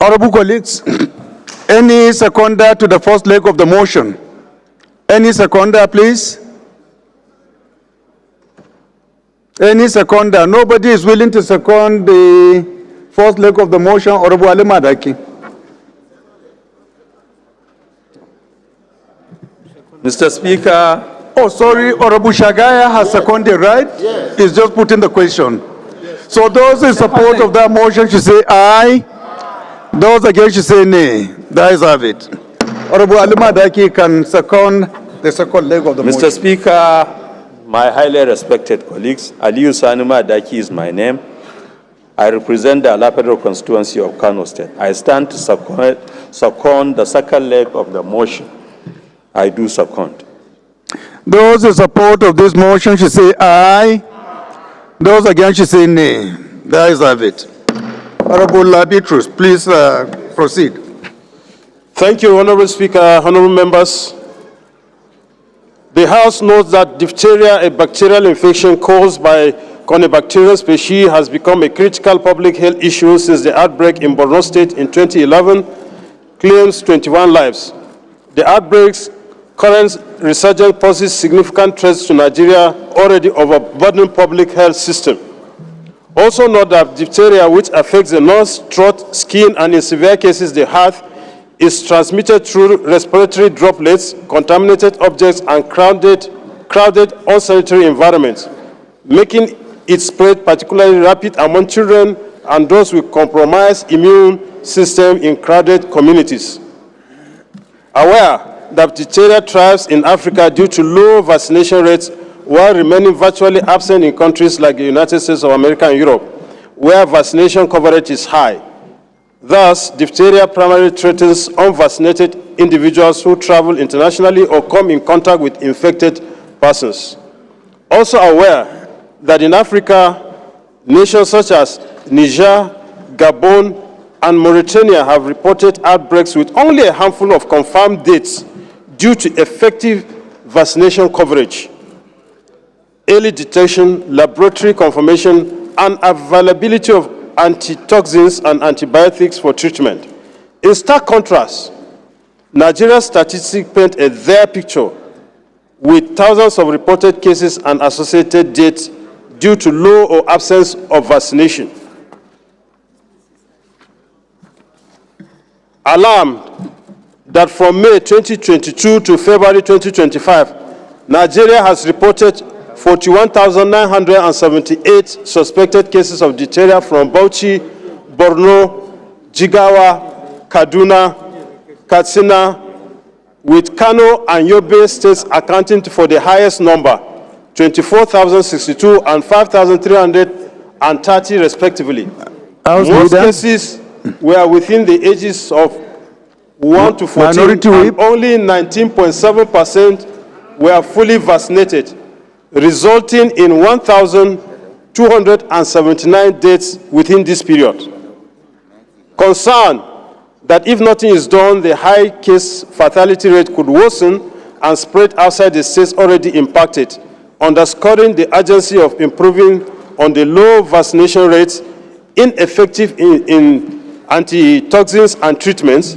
Honorable colleagues, any seconder to the first leg of the motion? Any seconder, please? Any seconder? Nobody is willing to second the first leg of the motion. Honorable Ali Madaki. Mr. Speaker. Oh, sorry, Honorable Shagaya has seconded, right? Yes. He's just putting the question. Yes. So those in support of that motion should say aye. Those against should say nay. That is have it. Honorable Ali Madaki can second the second leg of the motion. Mr. Speaker, my highly respected colleagues, Aliyu Sani Madaki is my name. I represent the Alapedro constituency of Kano State. I stand to second the second leg of the motion. I do second. Those in support of this motion should say aye. Those against should say nay. That is have it. Honorable Labitrus, please proceed. Thank you, Honorable Speaker, honorable members. The House notes that diphtheria, a bacterial infection caused by Corynebacterium species, has become a critical public health issue since the outbreak in Borno State in 2011 claims 21 lives. The outbreak's current resurgence poses significant threats to Nigeria, already overburdened public health system. Also note that diphtheria, which affects the nose, throat, skin, and in severe cases the heart, is transmitted through respiratory droplets, contaminated objects, and crowded unsanitary environments, making its spread particularly rapid among children and those with compromised immune system in crowded communities. Aware that diphtheria thrives in Africa due to low vaccination rates while remaining virtually absent in countries like the United States of America and Europe, where vaccination coverage is high. Thus, diphtheria primarily threatens unvaccinated individuals who travel internationally or come in contact with infected persons. Also aware that in Africa, nations such as Niger, Gabon, and Mauritania have reported outbreaks with only a handful of confirmed deaths due to effective vaccination coverage, early detection, laboratory confirmation, and availability of antitoxins and antibiotics for treatment. In stark contrast, Nigeria's statistics paint a dire picture with thousands of reported cases and associated deaths due to low or absence of vaccination. Alarmed that from May 2022 to February 2025, Nigeria has reported 41,978 suspected cases of diphtheria from Bauchi, Borno, Jigawa, Kaduna, Katsina, with Kano and Yobe states accounting for the highest number, 24,062 and 5,330 respectively. Most cases were within the ages of 1 to 14, and only 19.7% were fully vaccinated, resulting in 1,279 deaths within this period. Concern that if nothing is done, the high case fatality rate could worsen and spread outside the states already impacted, underscoring the urgency of improving on the low vaccination rates, ineffective in antitoxins and treatments,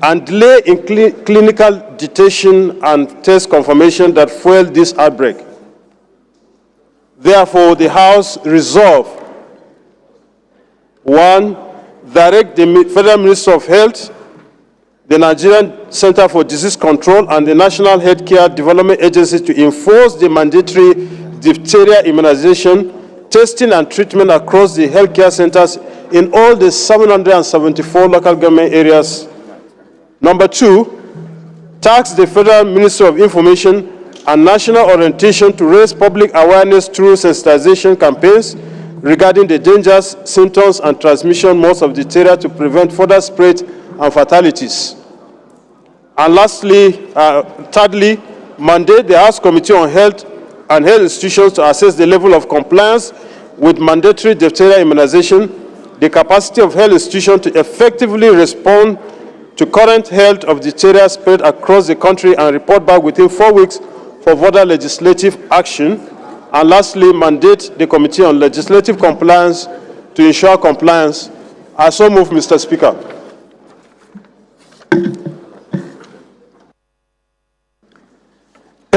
and delay in clinical detection and test confirmation that fueled this outbreak. Therefore, the House resolved: 1. Direct the Federal Minister of Health, the Nigerian Center for Disease Control, and the National Healthcare Development Agency to enforce the mandatory diphtheria immunization, testing, and treatment across the healthcare centers in all the 774 local government areas. Number 2, task the Federal Ministry of Information and National Orientation to raise public awareness through sensitization campaigns regarding the dangers, symptoms, and transmission modes of diphtheria to prevent further spread and fatalities. And lastly, thirdly, mandate the House Committee on Health and Health Institutions to assess the level of compliance with mandatory diphtheria immunization, the capacity of health institutions to effectively respond to current health of diphtheria spread across the country, and report back within 4 weeks for further legislative action. And lastly, mandate the Committee on Legislative Compliance to ensure compliance. I so move, Mr. Speaker.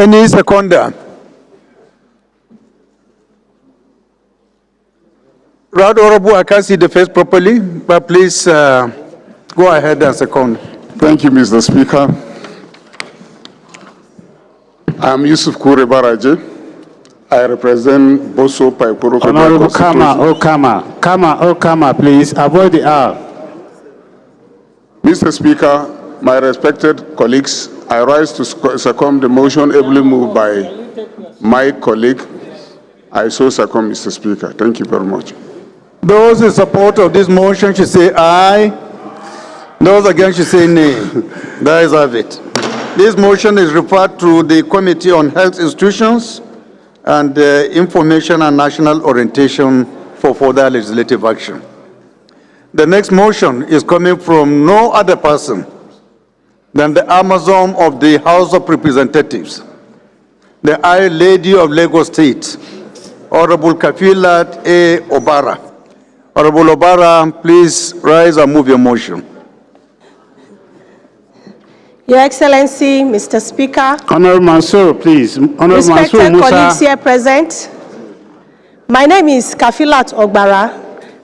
Any seconder? Right Honorable, I can't see the face properly, but please go ahead and second. Thank you, Mr. Speaker. I'm Yusuf Kure Baraje. I represent Boso Paikoro Federal Honorable Constituency. Kama, please avoid the R. Mr. Speaker, my respected colleagues, I rise to second the motion ably moved by my colleague. I so second, Mr. Speaker. Thank you very much. Those in support of this motion should say aye. Those against should say nay. The ayes have it. This motion is referred to the Committee on Health Institutions and Information and National Orientation for further legislative action. The next motion is coming from no other person than the Amazon of the House of Representatives, the Iron Lady of Lagos State, Honorable Kafilat A. Obara. Honorable Obara, please rise and move your motion. Your Excellency, Mr. Speaker, Honorable Mansour, please. Honorable respected Mansour colleagues Musa. here present, my name is Kafilat Ogbara.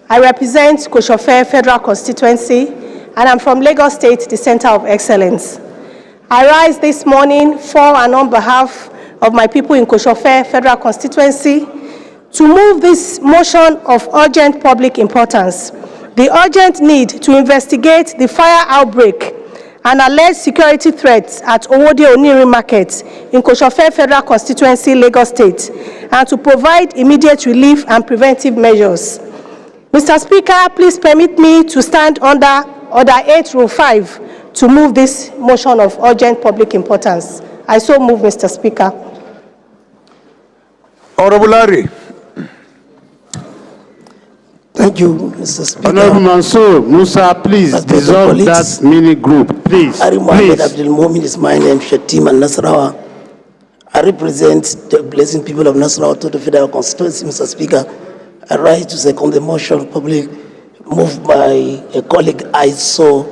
I represent Koshofe Federal Constituency, and I'm from Lagos State, the Center of Excellence. I rise this morning for and on behalf of my people in Koshofe Federal Constituency to move this motion of urgent public importance, the urgent need to investigate the fire outbreak and alleged security threats at Owode Oniri Market in Koshofe Federal Constituency, Lagos State, and to provide immediate relief and preventive measures. Mr. Speaker, please permit me to stand under Order 8, Rule 5 to move this motion of urgent public importance. I so move, Mr. Speaker. Honorable Larry. Thank you, Mr. Speaker. Honorable Mansour Musa, please Respected dissolve colleagues, that mini group. Please. Ari Mohammed Please. Abdul Momin is my name, Shatim and Nasrawa. I represent the blessing people of Nasrawa to the Federal Constituency, Mr. Speaker. I rise to second the motion public moved by a colleague. I so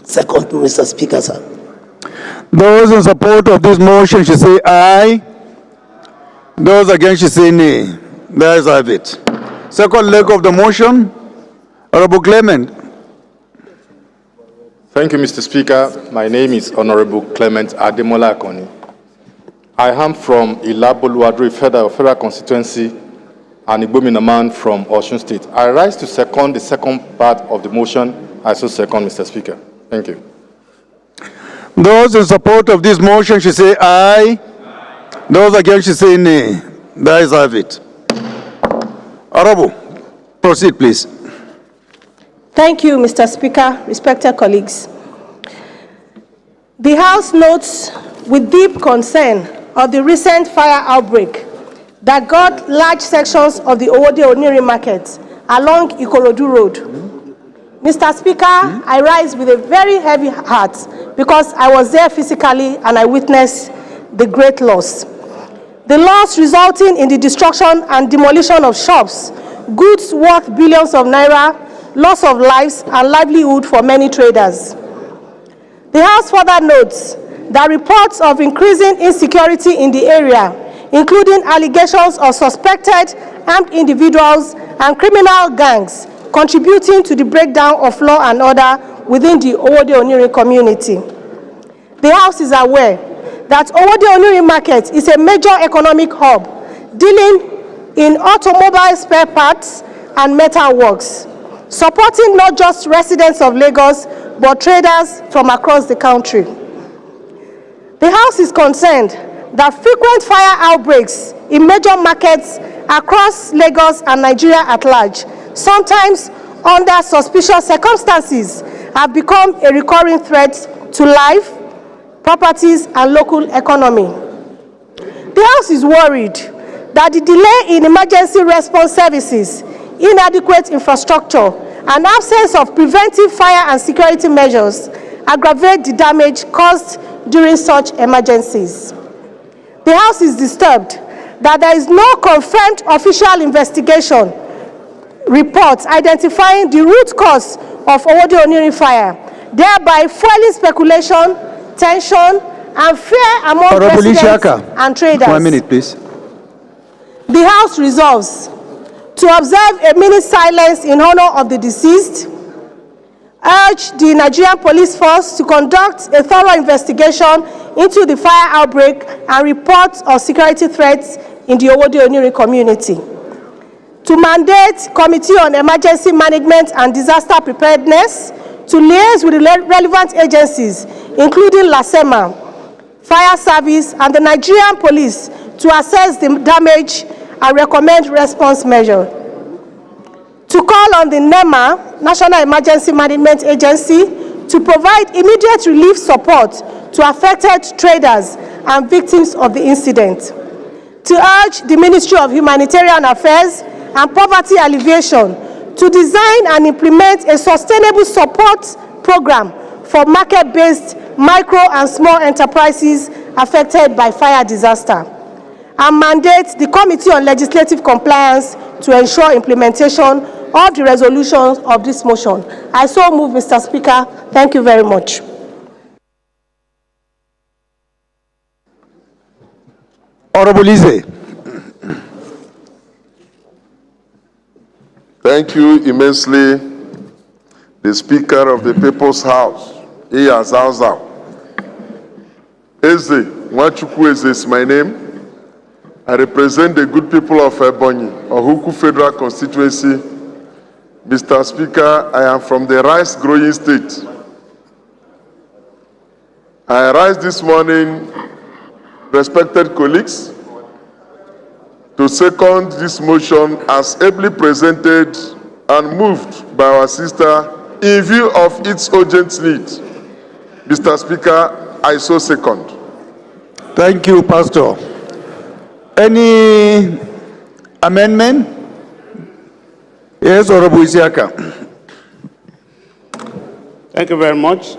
second, Mr. Speaker, sir. Those in support of this motion should say aye. Those against should say nay. The ayes have it. Second leg of the motion, Honorable Clement. Thank you, Mr. Speaker. My name is Honorable Clement Ademola Akoni. I am from Ilaboluwadri Federal Constituency and Igbominaman from Osun State. I rise to second the second part of the motion. I so second, Mr. Speaker. Thank you. Those in support of this motion should say aye. Those against should say nay. The ayes have it. Honorable, proceed, please. Thank you, Mr. Speaker, respected colleagues. The House notes with deep concern of the recent fire outbreak that got large sections of the Owode Oniri Market along Ikorodu Road. Mr. Speaker, I rise with a very heavy heart because I was there physically and I witnessed the great loss. The loss resulting in the destruction and demolition of shops, goods worth billions of naira, loss of lives and livelihood for many traders. The House further notes that reports of increasing insecurity in the area, including allegations of suspected armed individuals and criminal gangs contributing to the breakdown of law and order within the Owode Oniri community. The House is aware that Owode Oniri Market is a major economic hub dealing in automobile spare parts and metal works, supporting not just residents of Lagos, but traders from across the country. The House is concerned that frequent fire outbreaks in major markets across Lagos and Nigeria at large, sometimes under suspicious circumstances, have become a recurring threat to life, properties, and local economy. The House is worried that the delay in emergency response services, inadequate infrastructure, and absence of preventive fire and security measures aggravate the damage caused during such emergencies. The House is disturbed that there is no confirmed official investigation report identifying the root cause of Owode Oniri fire, thereby fueling speculation, tension, and fear among Honorable residents Ishaka, and traders. 1 minute, please. The House resolves to observe a minute silence in honor of the deceased, urge the Nigerian Police Force to conduct a thorough investigation into the fire outbreak and report of security threats in the Owode Oniri community, to mandate Committee on Emergency Management and Disaster Preparedness to liaise with the relevant agencies, including LASEMA, Fire Service, and the Nigerian Police to assess the damage and recommend response measures. To call on the NEMA, National Emergency Management Agency, to provide immediate relief support to affected traders and victims of the incident. To urge the Ministry of Humanitarian Affairs and Poverty Alleviation to design and implement a sustainable support program for market-based micro and small enterprises affected by fire disaster, and mandate the Committee on Legislative Compliance to ensure implementation of the resolutions of this motion. I so move, Mr. Speaker. Thank you very much. Honorable Ize. Thank you immensely, the Speaker of the People's House, Iya Zauzau. Eze, Nwachukwu Eze is my name. I represent the good people of Ebonyi, Ohuku Federal Constituency. Mr. Speaker, I am from the rice-growing state. I rise this morning, respected colleagues, to second this motion as ably presented and moved by our sister in view of its urgent need. Mr. Speaker, I so second. Thank you, Pastor. Any amendment? Yes, Honorable Isiaka. Thank you very much.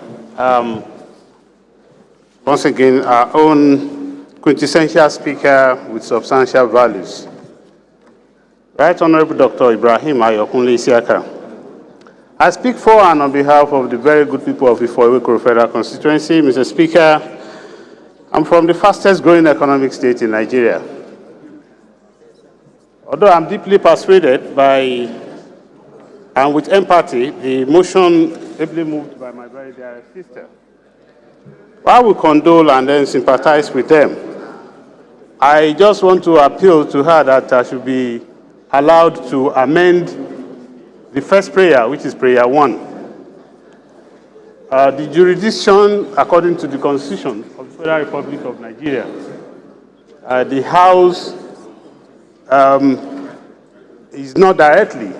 Once again, our own quintessential speaker with substantial values. Right Honorable Dr. Ibrahim Ayokunle Isiaka. I speak for and on behalf of the very good people of Ifo-Iwekoro Federal Constituency. Mr. Speaker, I'm from the fastest growing economic state in Nigeria. Although I'm deeply persuaded by and with empathy, the motion ably moved by my very dear sister, I will condole and then sympathize with them. I just want to appeal to her that I should be allowed to amend the first prayer, which is prayer 1. The jurisdiction, according to the Constitution of the Federal Republic of Nigeria, the House is not directly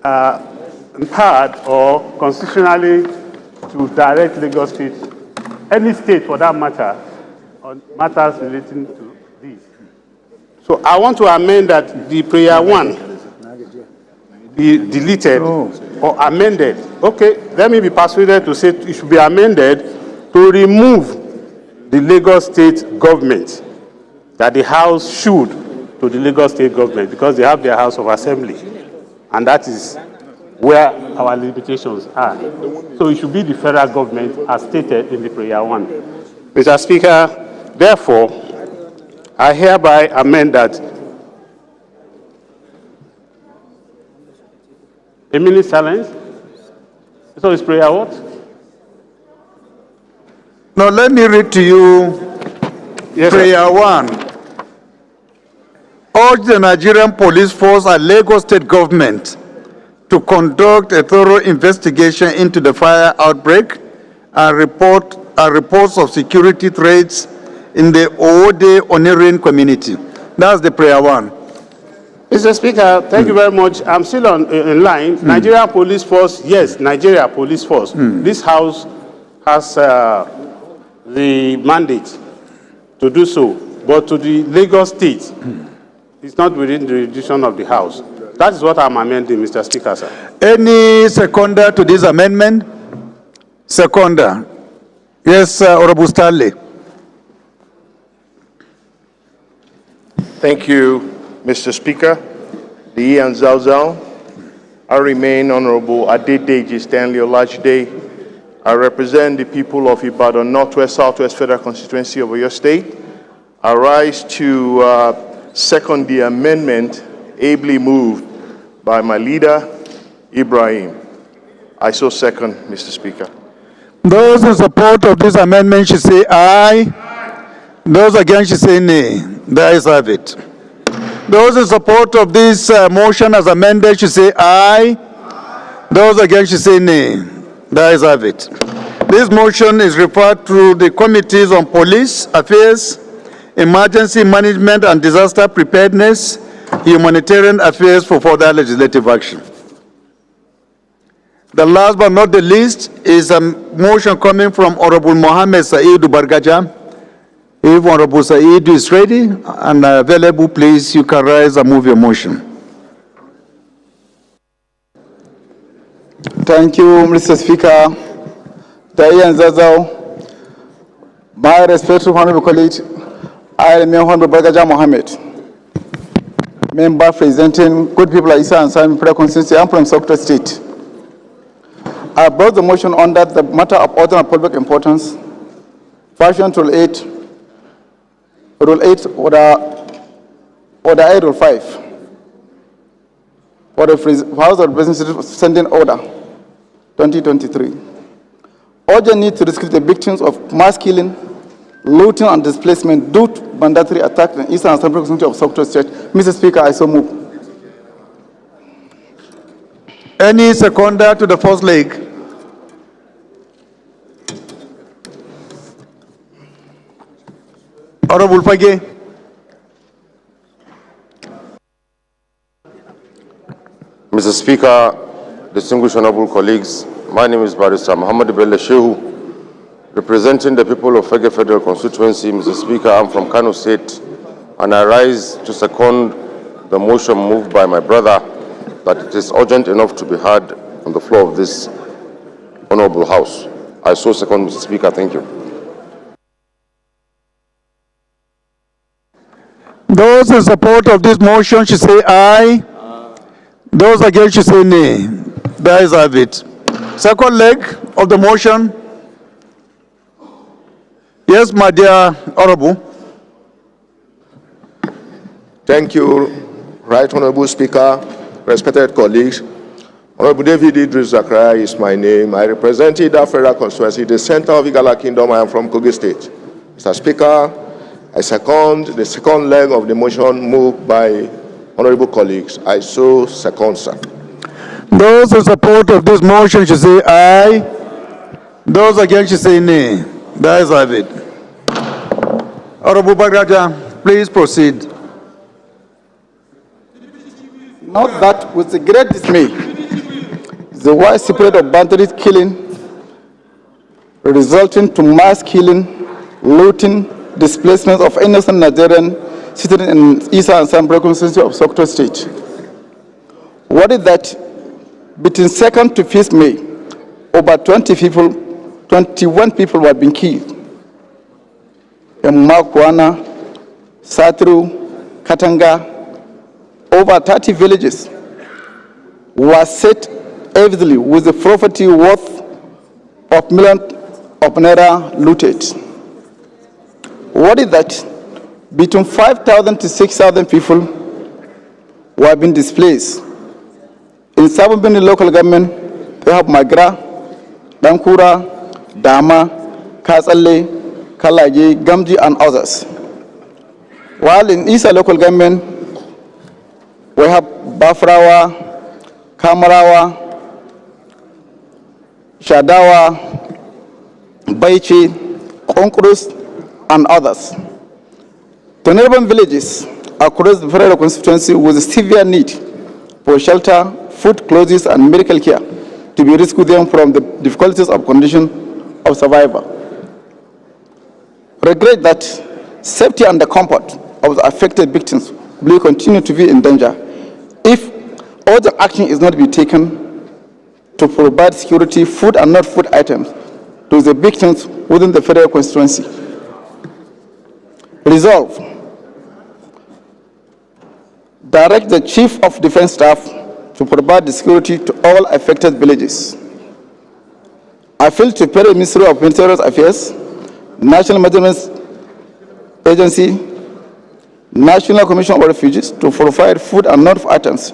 empowered or constitutionally to direct Lagos State, any state for that matter, on matters relating to this. So I want to amend that the prayer 1 be deleted or amended. Okay, let me be persuaded to say it should be amended to remove the Lagos State government, that the House should to the Lagos State government because they have their House of Assembly. And that is where our limitations are. So it should be the federal government as stated in the prayer 1. Mr. Speaker, therefore, I hereby amend that a minute silence. So it's prayer what? Now let me read to you Yes, prayer sir. 1. Urge the Nigerian Police Force and Lagos State government to conduct a thorough investigation into the fire outbreak and reports of security threats in the Owode Oniri community. That's the prayer 1. Mr. Speaker, thank you very much. I'm still in line. Nigeria Police Force, yes, Nigeria Police Force. This House has the mandate to do so, but to the Lagos State, it's not within the jurisdiction of the House. That is what I'm amending, Mr. Speaker, sir. Any seconder to this amendment? Seconder. Yes, Honorable Stanley. Thank you, Mr. Speaker. The Ian Zauzau. I remain Honorable Adedeji Stanley Olajide. I represent the people of Ibadan Northwest Southwest Federal Constituency of Oyo State. I rise to second the amendment ably moved by my leader, Ibrahim. I so second, Mr. Speaker. Those in support of this amendment should say aye. Those against should say nay. The ayes have it. Those in support of this motion as amended should say aye. Those against should say nay. The ayes have it. This motion is referred to the Committees on Police Affairs, Emergency Management and Disaster Preparedness, Humanitarian Affairs for further legislative action. The last but not the least is a motion coming from Honorable Mohammed Saeed Bargaja. If Honorable Saeed is ready and available, please, you can rise and move your motion. Thank you, Mr. Speaker. Diane Zazao, my respected honorable colleague, I am Honorable Bargaja Mohammed, member representing good people of Isa and Sami Federal Constituency. I'm from Sokoto State. I brought the motion under the matter of order of public importance, version Rule 8, Order 8, Rule 5, for the House of Representatives Sending Order 2023. Urgent need to rescue the victims of mass killing, looting, and displacement due to mandatory attack in Eastern and Central Constituency of Sokoto State. Mr. Speaker, I so move. Any seconder to the first leg? Honorable Fage. Mr. Speaker, distinguished honorable colleagues, my name is Barrister Muhammad Bello Shehu, representing the people of Fege Federal Constituency. Mr. Speaker, I'm from Kano State, and I rise to second the motion moved by my brother that it is urgent enough to be heard on the floor of this honorable House. I so second, Mr. Speaker. Thank you. Those in support of this motion should say aye. Those against should say nay. The ayes have it. Second leg of the motion. Yes, my dear Honorable. Thank you, Right Honorable Speaker, respected colleagues. Honorable David Idris Zakaria is my name. I represent the Federal Constituency, the center of Igala Kingdom. I am from Kogi State. Mr. Speaker, I second the second leg of the motion moved by honorable colleagues. I so second, sir. Those in support of this motion should say aye. Those against should say nay. The ayes have it. Honorable Bargaja, please proceed. Note that with the great dismay, the widespread of bandit killing resulting to mass killing, looting, displacement of innocent Nigerian citizens in Isa and Central Constituency of Sokoto State. What is that? Between 2nd to 5th May, over 21 people were being killed in Makwana, Satru, Katanga. Over 30 villages were set heavily with the property worth of millions of naira looted. What is that? Between 5,000 to 6,000 people were being displaced. In Sabubini local government, we have Magra, Dankura, Dama, Kasale, Kalagi, Gamji, and others. While in Isa local government, we have Bafrawa, Kamarawa, Shadawa, Baichi, Konkurus, and others. The neighboring villages across the federal constituency with a severe need for shelter, food, clothes, and medical care to be rescued them from the difficulties of condition of survival. Regret that safety and the comfort of the affected victims will continue to be in danger if all the action is not to be taken to provide security, food and not food items to the victims within the federal constituency. Resolve, direct the Chief of Defense Staff to provide the security to all affected villages I feel to pay the Ministry of Interior Affairs, National Measurements Agency, National Commission on Refugees to provide food and non-food items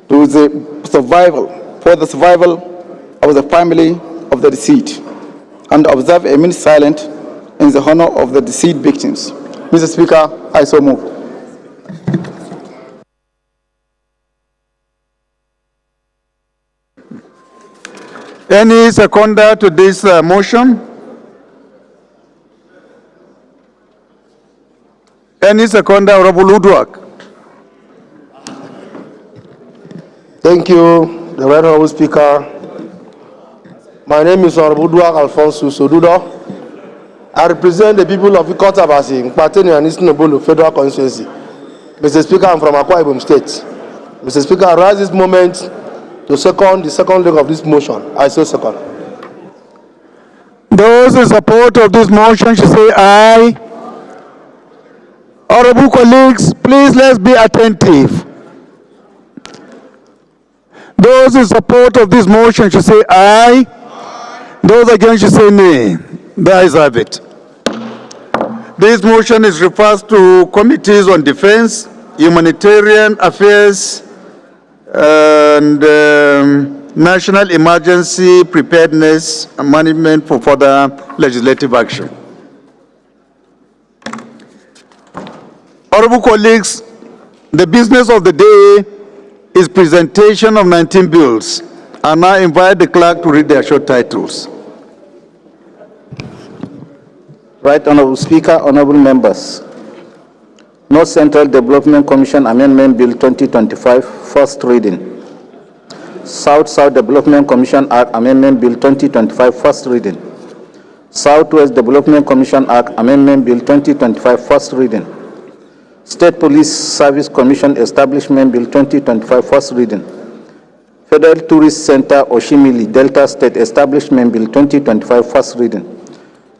to the survival of the family of the deceased, and observe a minute silence in the honor of the deceased victims. Mr. Speaker, I so move. Any seconder to this motion? Any seconder, Honorable Udwak? Thank you, the Right Honourable Speaker. My name is Honourable Udwak Alfonso Sodudo. I represent the people of Ikotabasi, Mpateni and Eastern Obolo Federal Constituency. Mr. Speaker, I'm from Akwa Ibom State. Mr. Speaker, I rise this moment to second the second leg of this motion. I so second. Those in support of this motion should say aye. Honorable colleagues, please let's be attentive. Those in support of this motion should say aye. Those against should say nay. The ayes have it. This motion is referred to committees on defense, humanitarian affairs, and national emergency preparedness and management for further legislative action. Honorable colleagues, the business of the day is presentation of 19 bills. I now invite the clerk to read their short titles. Right Honourable Speaker, honourable members. North Central Development Commission Amendment Bill 2025, first reading. South-South Development Commission Act Amendment Bill 2025, first reading. Southwest Development Commission Act Amendment Bill 2025, first reading. State Police Service Commission Establishment Bill 2025, first reading. Federal Tourist Center Oshimili Delta State Establishment Bill 2025, first reading.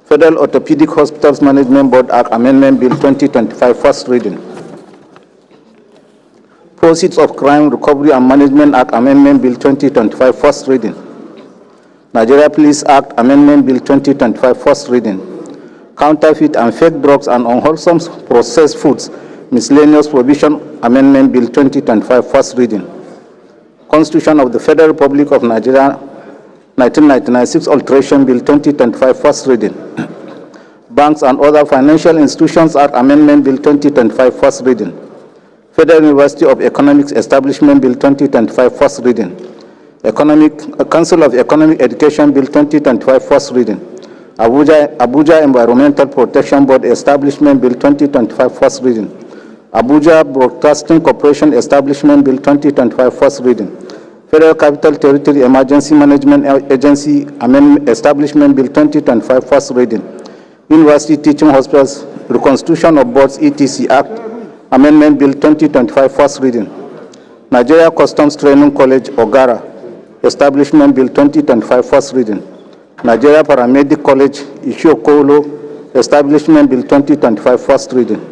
Federal Orthopedic Hospitals Management Board Act Amendment Bill 2025, first reading. Proceeds of Crime Recovery and Management Act Amendment Bill 2025, first reading. Nigeria Police Act Amendment Bill 2025, first reading. Counterfeit and Fake Drugs and Unwholesome Processed Foods Miscellaneous Provision Amendment Bill 2025, first reading. Constitution of the Federal Republic of Nigeria 1999 Alteration Bill 2025, first reading. Banks and Other Financial Institutions Act Amendment Bill 2025, first reading. Federal University of Economics Establishment Bill 2025, first reading. Council of Economic Education Bill 2025, first reading. Abuja Environmental Protection Board Establishment Bill 2025, first reading. Abuja Broadcasting Corporation Establishment Bill 2025, first reading. Federal Capital Territory Emergency Management Agency Establishment Bill 2025, first reading. University Teaching Hospitals Reconstitution of Boards etc. Act Amendment Bill 2025, first reading. Nigeria Customs Training College Ogara Establishment Bill 2025, first reading. Nigeria Paramedic College Ishiokolo Establishment Bill 2025, first reading.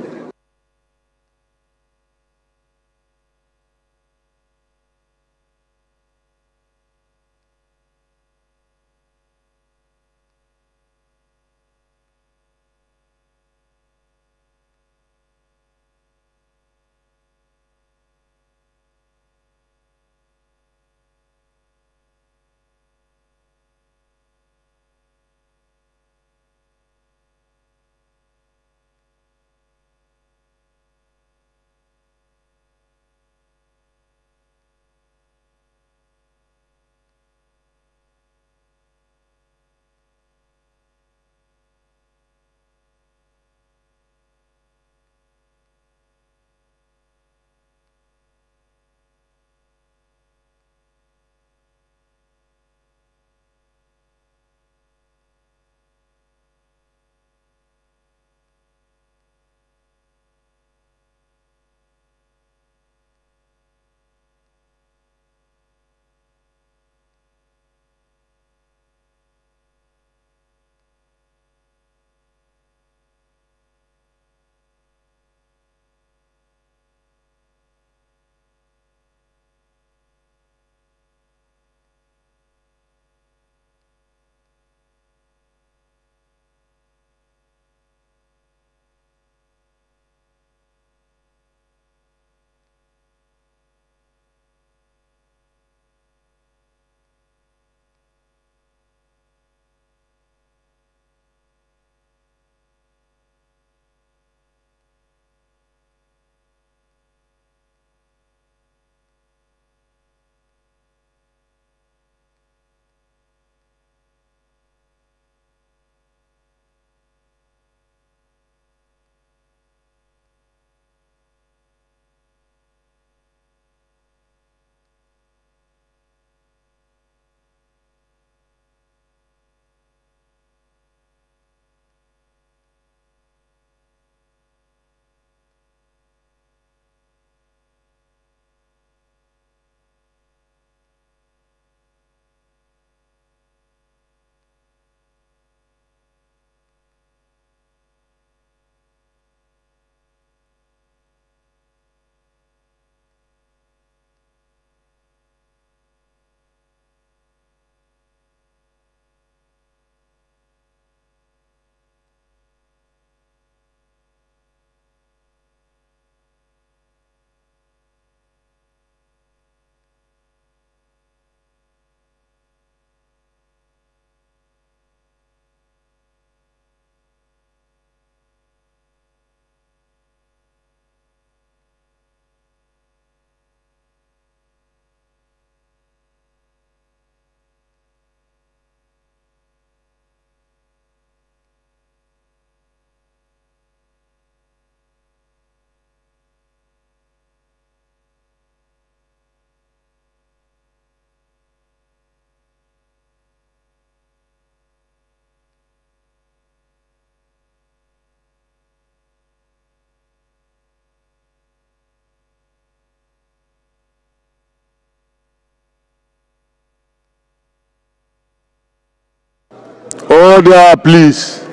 Order, please.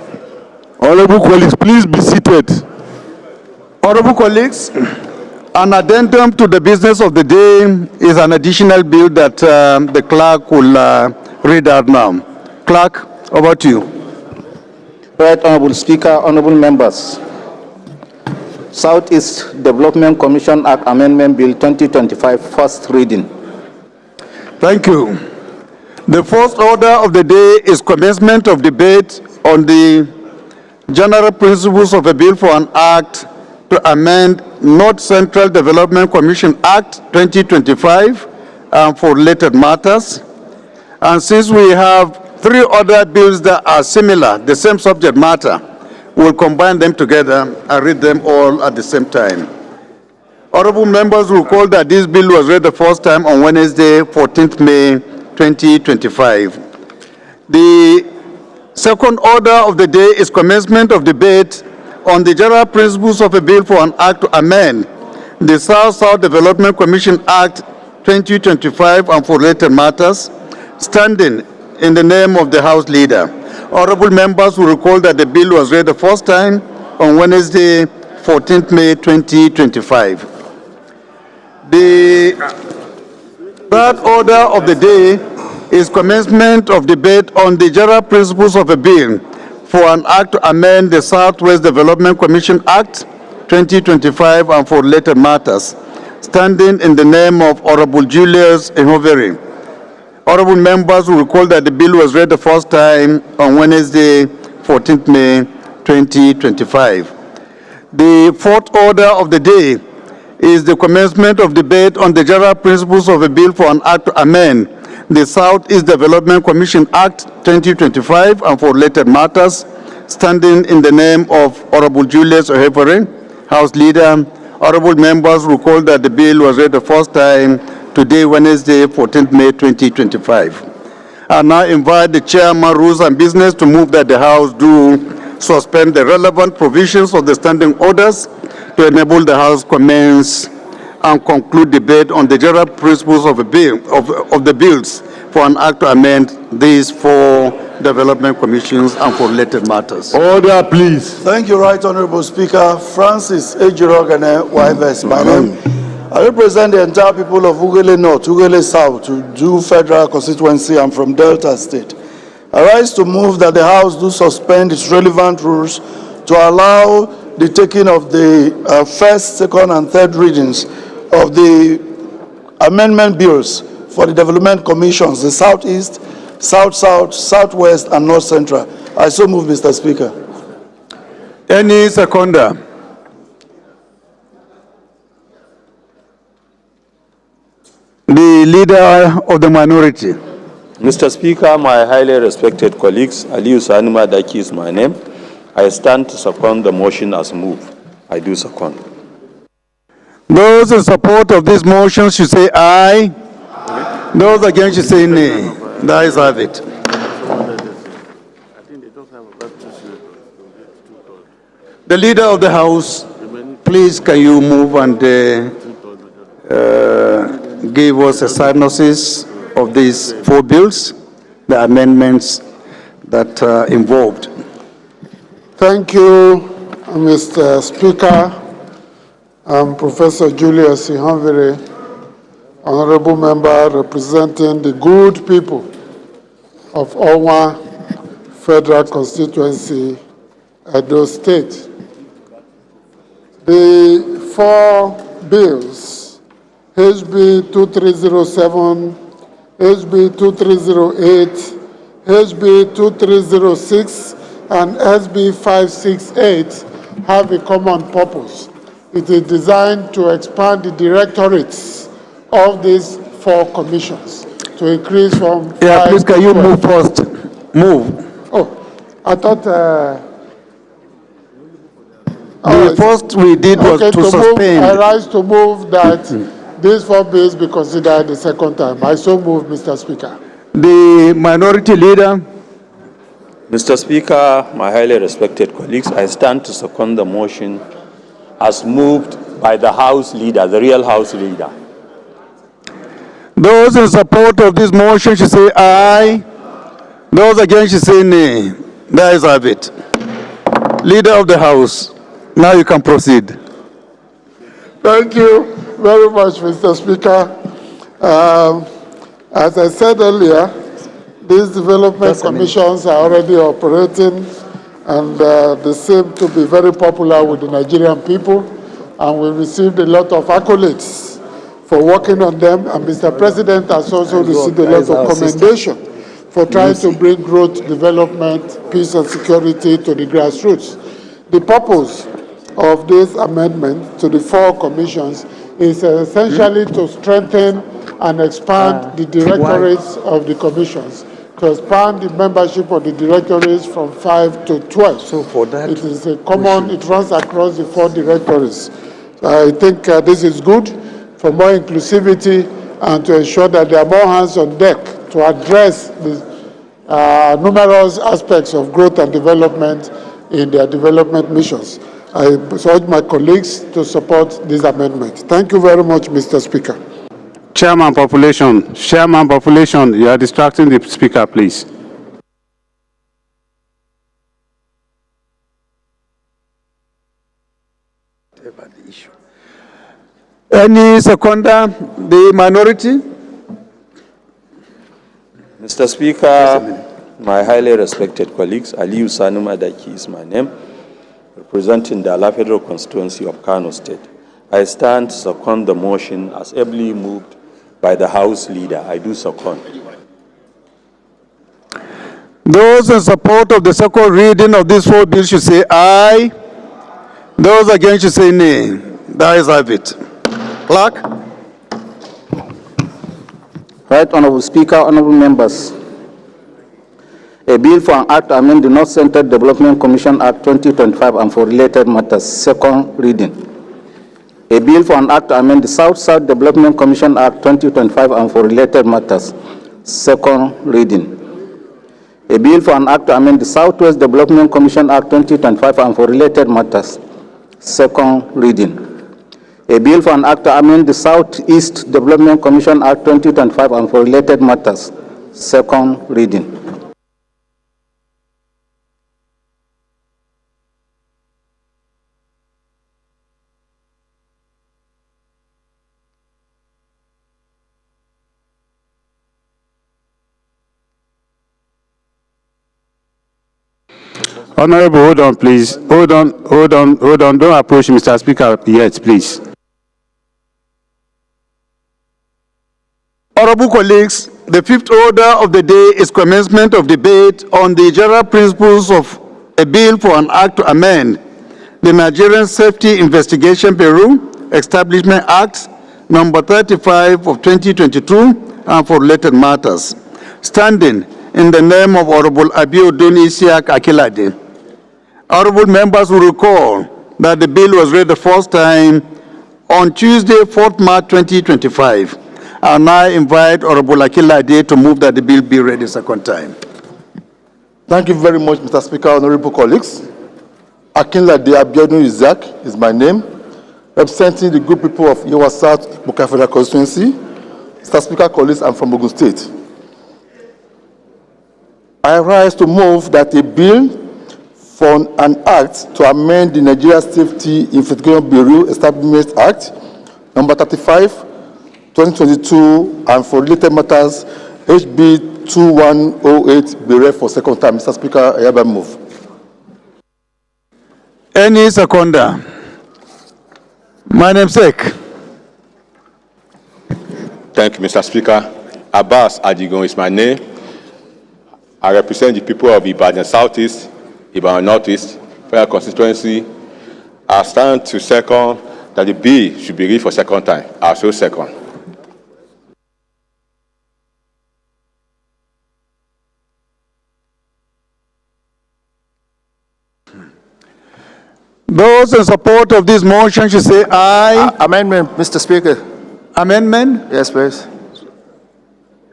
Honorable colleagues, please be seated. Honorable colleagues, an addendum to the business of the day is an additional bill that the clerk will read out now. Clerk, over to you. Right Honorable Speaker, honorable members. Southeast Development Commission Act Amendment Bill 2025, first reading. Thank you. The first order of the day is commencement of debate on the general principles of a bill for an act to amend North Central Development Commission Act 2025 and for related matters. And since we have three other bills that are similar, the same subject matter, we'll combine them together and read them all at the same time. Honorable members will recall that this bill was read the first time on Wednesday, 14th May 2025. The second order of the day is commencement of debate on the general principles of a bill for an act to amend the South-South Development Commission Act 2025 and for related matters, standing in the name of the House Leader. Honorable members will recall that the bill was read the first time on Wednesday, 14th May 2025. The third order of the day is commencement of debate on the general principles of a bill for an act to amend the Southwest Development Commission Act 2025 and for related matters, standing in the name of Honorable Julius Ehoveri. Honorable members will recall that the bill was read the first time on Wednesday, 14th May 2025. The fourth order of the day is the commencement of debate on the general principles of a bill for an act to amend the Southeast Development Commission Act 2025 and for related matters, standing in the name of Honorable Julius Ehoveri, House Leader. Honorable members recall that the bill was read the first time today, Wednesday, 14th May 2025. I now invite the Chairman, Rules and Business to move that the House do suspend the relevant provisions of the standing orders to enable the House commence and conclude debate on the general principles of a bill of the bills for an act to amend these four development commissions and for related matters. Order, please. Thank you, Right Honorable Speaker. Francis Ejirogane Waives, my name. I represent the entire people of Ugele North, Ugele South, Uju Federal Constituency. I'm from Delta State. I rise to move that the House do suspend its relevant rules to allow the taking of the first, second, and third readings of the amendment bills for the development commissions, the Southeast, South-South, Southwest, and North Central. I so move, Mr. Speaker. Any seconder? The Leader of the Minority. Mr. Speaker, my highly respected colleagues, Aliyu Sanuma Daki is my name. I stand to second the motion as moved. I do second. Those in support of this motion should say aye. Those against should say nay. The ayes have it. The Leader of the House, please can you move and give us a synopsis of these four bills, the amendments that are involved. Thank you, Mr. Speaker. I'm Professor Julius Ehoveri, Honorable Member representing the good people of Onwa Federal Constituency, Edo State. The four bills, HB 2307, HB 2308, HB 2306, and SB 568 have a common purpose. It is designed to expand the directorates of these four commissions to increase from Yeah, 5 please can to you 12. move first? Move. Oh, I thought. The first we did was okay, to move, suspend. I rise to move that these four bills be considered the second time. I so move, Mr. Speaker. The Minority Leader. Mr. Speaker, my highly respected colleagues, I stand to second the motion as moved by the House Leader, the real House Leader. Those in support of this motion should say aye. Those against should say nay. The ayes have it. Leader of the House, now you can proceed. Thank you very much, Mr. Speaker. As I said earlier, these development commissions are already operating, and they seem to be very popular with the Nigerian people, and we received a lot of accolades for working on them, and Mr. President has also received a lot of commendation for trying to bring growth, development, peace and security to the grassroots. The purpose of this amendment to the 4 commissions is essentially to strengthen and expand the directorates of the commissions, to expand the membership of the directorates from 5 to 12. So for that, it is a common, it runs across the 4 directorates. I think this is good for more inclusivity and to ensure that there are more hands on deck to address the numerous aspects of growth and development in their development missions. I urge my colleagues to support this amendment. Thank you very much, Mr. Speaker. Chairman Population, you are distracting the Speaker, please. Any seconder, the minority? Mr. Speaker, my highly respected colleagues, Aliyu Sani Madaki is my name, representing the Ala Federal Constituency of Kano State. I stand to second the motion as ably moved by the House Leader. I do second. Those in support of the second reading of these 4 bills should say aye. Those against should say nay. The ayes have it. Clerk. Right Honorable Speaker, honorable members. A bill for an act to amend the North Central Development Commission Act 2025 and for related matters, second reading. A bill for an act to amend the South-South Development Commission Act 2025 and for related matters, second reading. A bill for an act to amend the Southwest Development Commission Act 2025 and for related matters, second reading. A bill for an act to amend the Southeast Development Commission Act 2025 and for related matters, second reading. Honorable, hold on, please. Hold on. Don't approach Mr. Speaker yet, please. Honorable colleagues, the 5th order of the day is commencement of debate on the general principles of a bill for an act to amend the Nigerian Safety Investigation Bureau Establishment Act number 35 of 2022 and for related matters. Standing in the name of Honorable Abiodun Isiaq Akilade. Honorable members will recall that the bill was read the first time on Tuesday, 4th March 2025. I now invite Honorable Akilade to move that the bill be read a second time. Thank you very much, Mr. Speaker, honorable colleagues. Akinlade Abiodun Isiaq is my name, representing the good people of Yewa South Buka Federal Constituency. Mr. Speaker, colleagues, I'm from Ogun State. I rise to move that a bill for an act to amend the Nigeria Safety Investigation Bureau Establishment Act, number 35, 2022, and for related matters, HB 2108, be read for second time. Mr. Speaker, I hereby move. Any seconder? My namesake. Thank you, Mr. Speaker. Abbas Adigon is my name. I represent the people of Ibadan Southeast, Ibadan Northeast, Federal Constituency. I stand to second that the bill should be read for second time. I so second. Those in support of this motion should say aye. Amendment, Mr. Speaker. Amendment? Yes, please.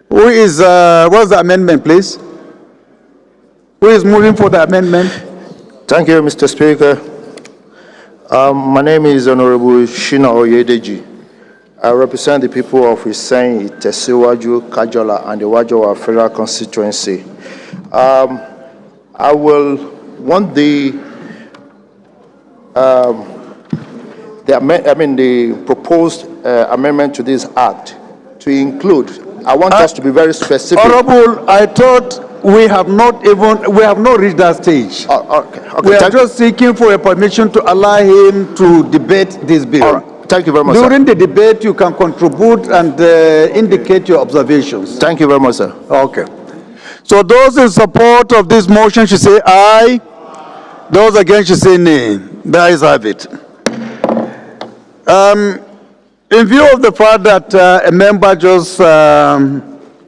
Who is, what's the amendment, please? Who is moving for the amendment? Thank you, Mr. Speaker. My name is Honorable Shina Oyedeji. I represent the people of Iseyin, Tesiwaju, Kajola, and the Wajowa Federal Constituency. I will want the proposed amendment to this act to include. I want us to be very specific. Honorable, I thought we have not reached that stage. Okay. We are just seeking for a permission to allow him to debate this bill. Thank you very much, During the debate, you can contribute and indicate your observations. sir. Thank you very much, sir. Okay. So those in support of this motion should say aye. Those against should say nay. The ayes have it. In view of the fact that a member just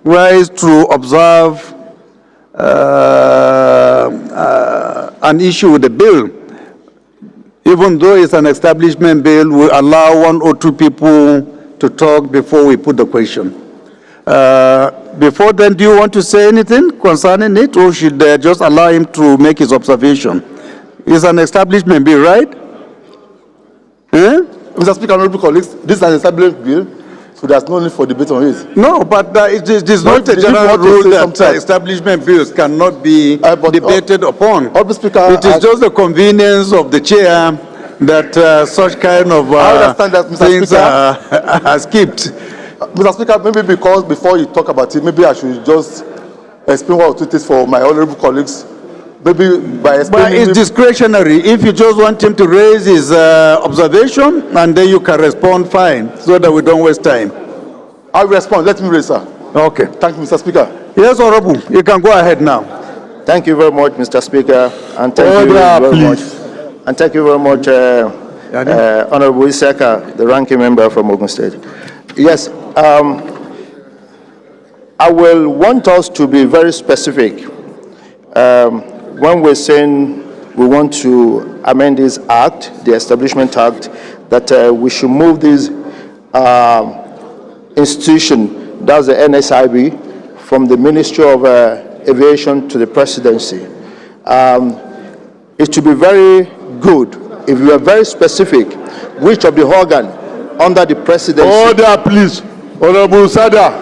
raised to observe an issue with the bill, even though it's an establishment bill, we allow 1 or 2 people to talk before we put the question. Before then, do you want to say anything concerning it, or should just allow him to make his observation? It's an establishment bill, right? Mr. Speaker, honorable colleagues, this is an establishment bill, so there's no need for debate on it. No, but it is not a general rule that establishment bills cannot be debated upon. Honorable Speaker, it is just the convenience of the chair that such kind of I understand that, Mr. things Speaker. are skipped. Mr. Speaker, maybe because before you talk about it, maybe I should just explain what it is for my honorable colleagues. Maybe by But explaining. it's discretionary. If you just want him to raise his observation, and then you can respond, fine, so that we don't waste time. I'll respond. Let me raise, sir. Okay. Thank you, Mr. Speaker. Yes, Honorable, you can go ahead now. Thank you very much, Mr. Speaker, and thank you very much. And thank you very much, Honorable Isaka, the ranking member from Ogun State. Yes, I will want us to be very specific. When we're saying we want to amend this act, the Establishment Act, that we should move this institution, that's the NSIB, from the Ministry of Aviation to the Presidency. It should be very good if you are very specific which of the organ under the Presidency. Order, please. Honorable Sada.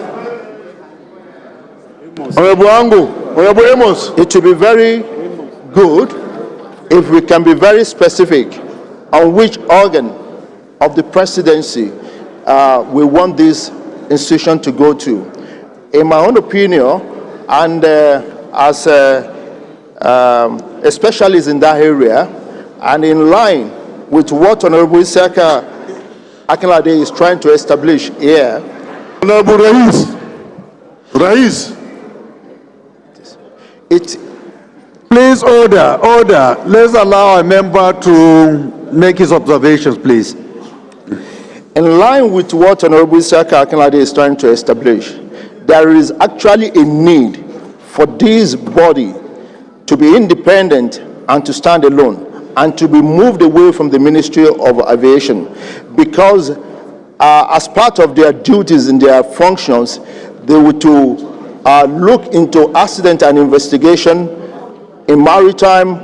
Honorable Ango. Honorable Amos. It should be very good if we can be very specific on which organ of the Presidency we want this institution to go to. In my own opinion, and as a specialist in that area, and in line with what Honorable Isaka Akinlade is trying to establish here. Honorable Rais. Please order. Let's allow a member to make his observations, please. In line with what Honorable Isaka Akinlade is trying to establish, there is actually a need for this body to be independent and to stand alone and to be moved away from the Ministry of Aviation, because as part of their duties and their functions, they were to look into accident and investigation in maritime,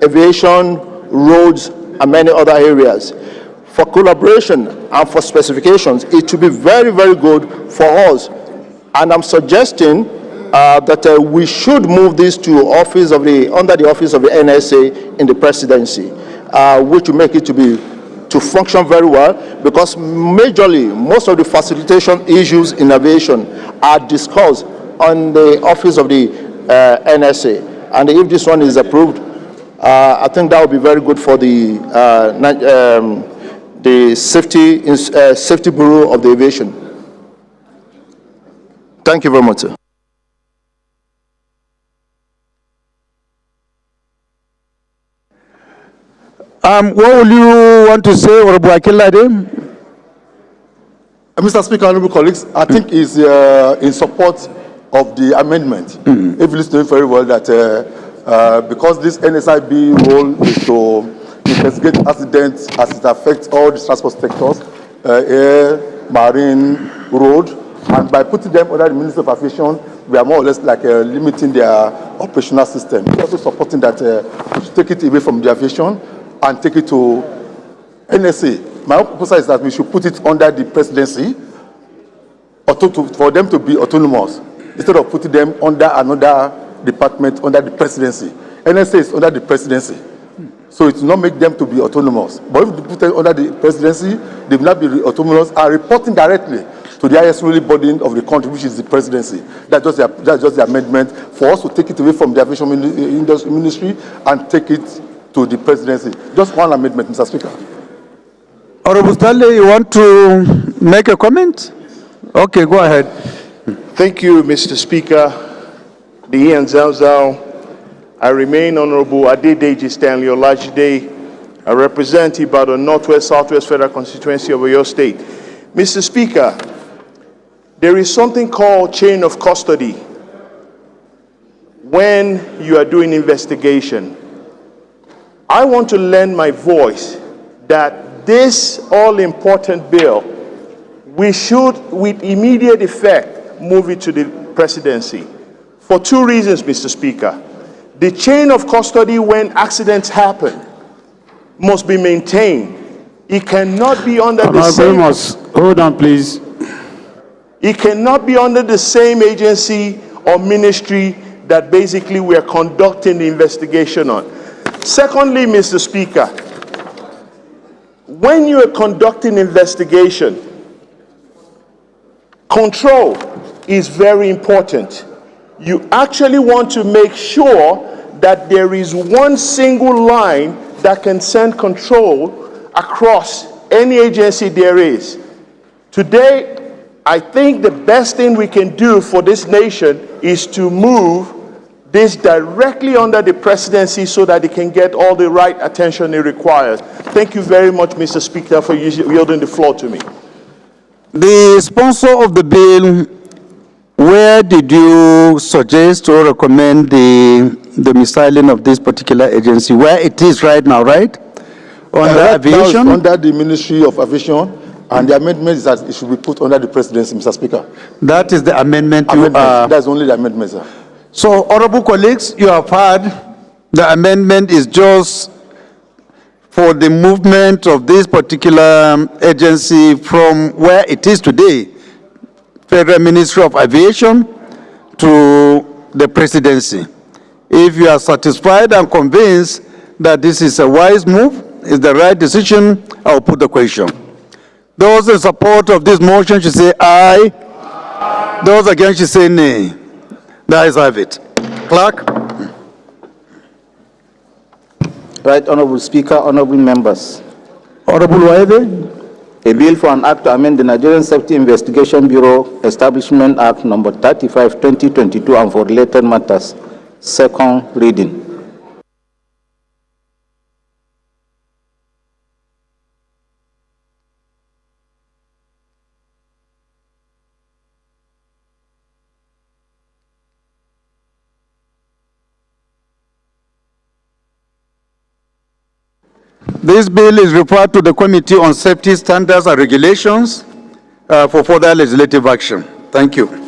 aviation, roads, and many other areas. For collaboration and for specifications, it should be very, very good for us. And I'm suggesting that we should move this to under the office of the NSA in the Presidency, which will make it to function very well, because majorly most of the facilitation issues in aviation are discussed on the office of the NSA. And if this one is approved, I think that would be very good for the Safety Bureau of the Aviation. Thank you very much, sir. What will you want to say, Honorable Akinlade? Mr. Speaker, honorable colleagues, I think is in support of the amendment. If you listen very well, that because this NSIB role is to investigate accidents as it affects all the transport sectors, air, marine, road, and by putting them under the Ministry of Aviation, we are more or less like limiting their operational system. We're also supporting that we should take it away from the aviation and take it to NSA. My own proposal is that we should put it under the Presidency for them to be autonomous, instead of putting them under another department under the presidency. NSA is under the presidency. So it will not make them to be autonomous. But if you put them under the presidency, they will not be autonomous and reporting directly to the highest ruling body of the country, which is the presidency. That's just the amendment for us to take it away from the aviation ministry and take it to the presidency. Just one amendment, Mr. Speaker. Honorable Stanley, you want to make a comment? Okay, go ahead. Thank you, Mr. Speaker. The Ian Zalzal. I remain Honorable Adedeji Stanley Olajide. I represent Ibadan Northwest Southwest Federal Constituency of Oyo State. Mr. Speaker, there is something called chain of custody when you are doing investigation. I want to lend my voice that this all-important bill, we should, with immediate effect, move it to the presidency. For two reasons, Mr. Speaker. The chain of custody when accidents happen must be maintained. It cannot be under the same... Hold on, please. It cannot be under the same agency or ministry that basically we are conducting the investigation on. Secondly, Mr. Speaker, when you are conducting investigation, control is very important. You actually want to make sure that there is one single line that can send control across any agency there is. Today, I think the best thing we can do for this nation is to move this directly under the presidency so that it can get all the right attention it requires. Thank you very much, Mr. Speaker, for yielding the floor to me. The sponsor of the bill, where did you suggest or recommend the domiciling of this particular agency? Where it is right now, right? Under aviation? Under the Ministry of Aviation, and the amendment is that it should be put under the presidency, Mr. Speaker. That is the amendment That's only the amendment, sir. So, honorable colleagues, you have heard the amendment is just for the movement of this particular agency from where it is today, Federal Ministry of Aviation, to the presidency. If you are satisfied and convinced that this is a wise move, is the right decision, I will put the question. Those in support of this motion should say aye. Aye. Those against should say nay. The ayes have it. Clerk. Right, Honorable Speaker, honorable members. Honorable Waide. A bill for an act to amend the Nigerian Safety Investigation Bureau Establishment Act number 35, 2022 and for related matters. Second reading. This bill is referred to the Committee on Safety Standards and Regulations for further legislative action. Thank you.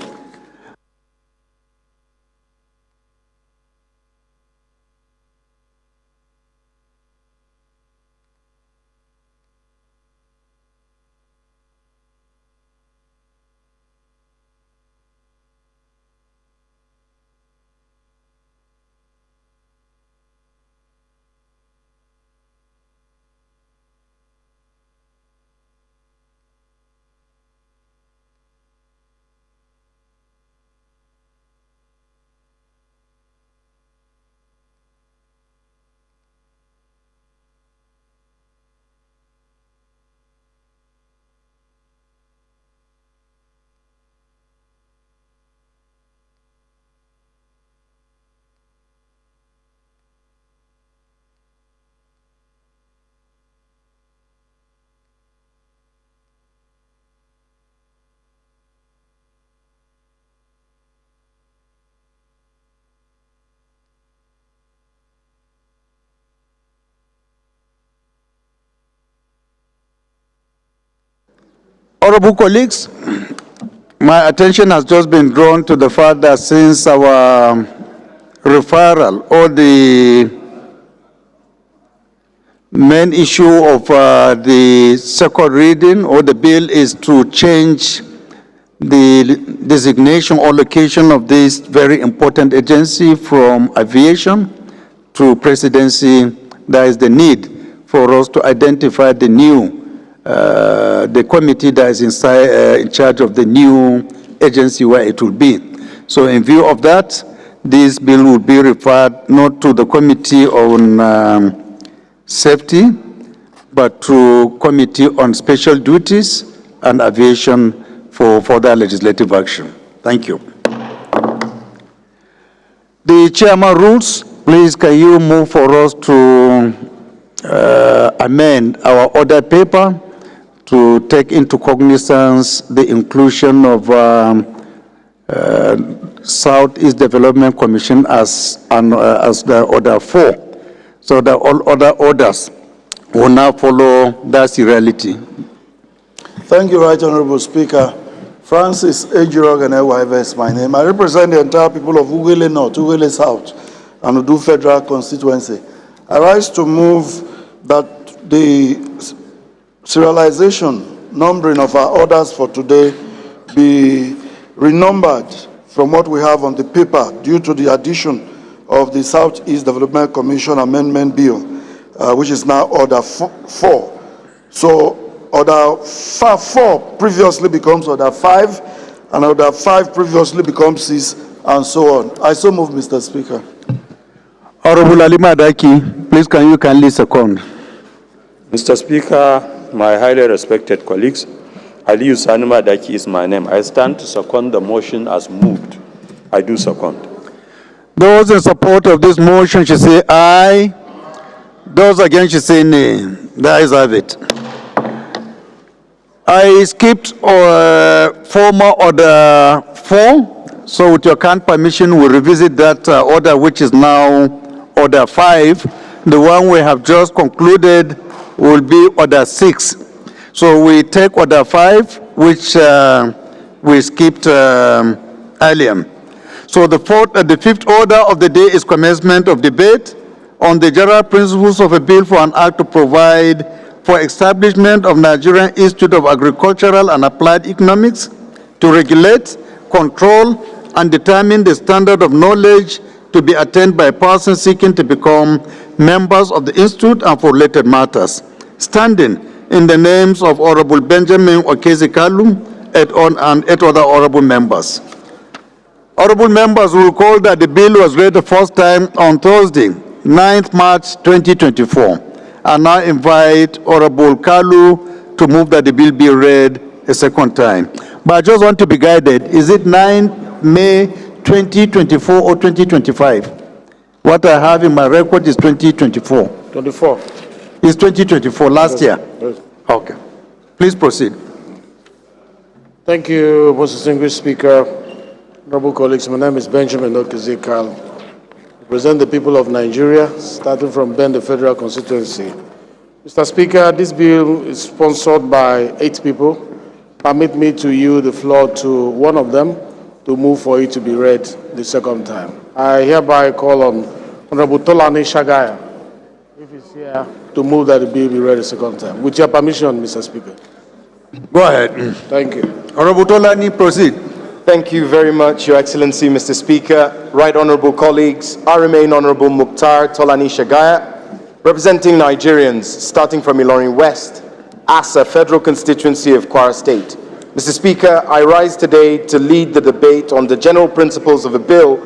Honorable colleagues, my attention has just been drawn to the fact that since our referral or the main issue of the second reading or the bill is to change the designation or location of this very important agency from aviation to presidency, there is the need for us to identify the the committee that is in charge of the new agency where it will be. So in view of that, this bill will be referred not to the Committee on Safety, but to Committee on Special Duties and Aviation for further legislative action. Thank you. The chairman rules, please can you move for us to amend our order paper to take into cognizance the inclusion of Southeast Development Commission as the order 4, so that all other orders will now follow that reality. Thank you, Right Honorable Speaker. Francis Ejirog and Ewa is my name. I represent the entire people of Ughelli North, Ughelli South, and Udu Federal Constituency. I rise to move that the serialization, numbering of our orders for today be renumbered from what we have on the paper due to the addition of the Southeast Development Commission Amendment Bill, which is now Order 4. So Order 4 previously becomes Order 5, and Order 5 previously becomes 6, and so on. I so move, Mr. Speaker. Honorable Ali Madaki, please can you kindly second? Mr. Speaker, my highly respected colleagues, Aliyu Sani Madaki is my name. I stand to second the motion as moved. I do second. Those in support of this motion should say aye. Those against should say nay. The ayes have it. I skipped former order 4, so with your kind permission, we'll revisit that order, which is now order 5. The one we have just concluded will be order 6. So we take order 5, which we skipped earlier. So the fifth order of the day is commencement of debate on the general principles of a bill for an act to provide for establishment of Nigerian Institute of Agricultural and Applied Economics to regulate, control, and determine the standard of knowledge to be attained by persons seeking to become members of the institute and for related matters, standing in the names of Honorable Benjamin Okezi-Kalu and 8 other honorable members. Honorable members will recall that the bill was read the first time on Thursday, 9th March 2024. I now invite Honorable Kalu to move that the bill be read a second time. But I just want to be guided. Is it 9 May 2024 or 2025? What I have in my record is 2024. 24. It's 2024, last year. Yes. Okay. Please proceed. Thank you, most distinguished Speaker. Honorable colleagues, my name is Benjamin Okezi-Kalu. I represent the people of Nigeria, starting from Ben, the Federal Constituency. Mr. Speaker, this bill is sponsored by 8 people. Permit me to yield the floor to one of them to move for it to be read the second time. I hereby call on Honorable Tolani Shagaya, if he's here, to move that the bill be read a second time. With your permission, Mr. Speaker. Go ahead. Thank you. Honorable Tolani, proceed. Thank you very much, Your Excellency, Mr. Speaker. Right Honorable colleagues, I remain Honorable Mukhtar Tolani Shagaya, representing Nigerians, starting from Ilorin West, Asa Federal Constituency of Kwara State. Mr. Speaker, I rise today to lead the debate on the general principles of a bill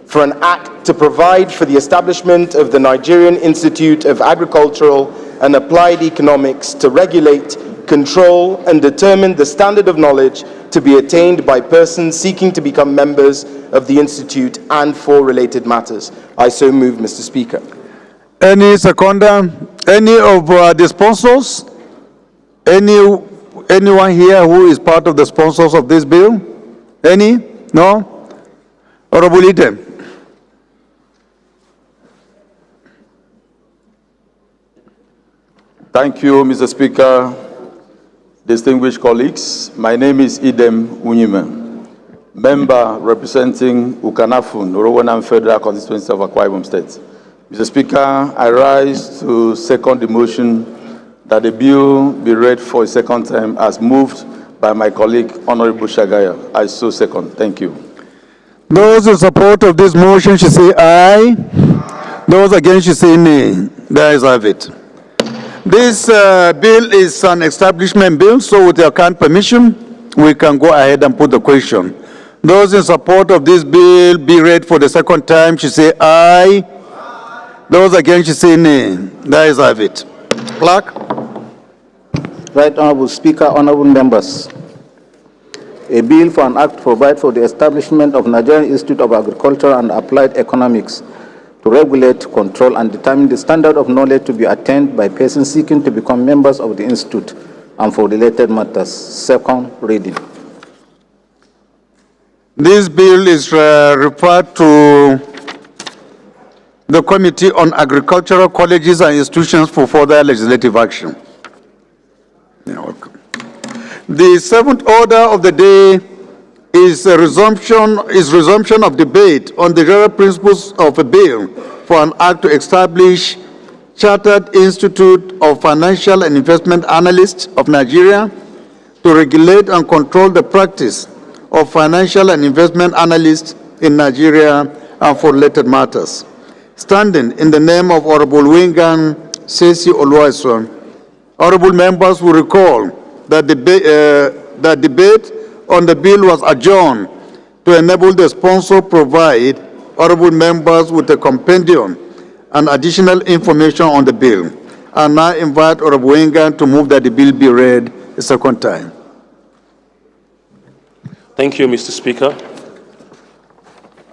for an act to provide for the establishment of the Nigerian Institute of Agricultural and Applied Economics to regulate, control, and determine the standard of knowledge to be attained by persons seeking to become members of the Institute and for related matters. I so move, Mr. Speaker. Any seconder? Any of the sponsors? Anyone here who is part of the sponsors of this bill? Any? No? Honorable Item. Thank you, Mr. Speaker. Distinguished colleagues, my name is Idem Unyime, member representing Ukanafun, Orowanam Federal Constituency of Akwa Ibom State. Mr. Speaker, I rise to second the motion that the bill be read for a second time as moved by my colleague, Honorable Shagaya. I so second. Thank you. Those in support of this motion should say aye. Those against should say nay. The ayes have it. This bill is an establishment bill, so with your kind permission, we can go ahead and put the question. Those in support of this bill be read for the second time should say aye. Those against should say nay. The ayes have it. Clerk. Right Honorable Speaker, honorable members. A bill for an act to provide for the establishment of Nigerian Institute of Agriculture and Applied Economics to regulate, control, and determine the standard of knowledge to be attained by persons seeking to become members of the institute and for related matters. Second reading. This bill is referred to the Committee on Agricultural Colleges and Institutions for further legislative action. You're welcome. The seventh order of the day is resumption of debate on the general principles of a bill for an act to establish Chartered Institute of Financial and Investment Analysts of Nigeria to regulate and control the practice of financial and investment analysts in Nigeria and for related matters. Standing in the name of Honorable Wingan Sesi Oluwaseun, honorable members will recall that debate on the bill was adjourned to enable the sponsor provide honorable members with a compendium and additional information on the bill. I now invite Honorable Wingan to move that the bill be read a second time. Thank you, Mr. Speaker.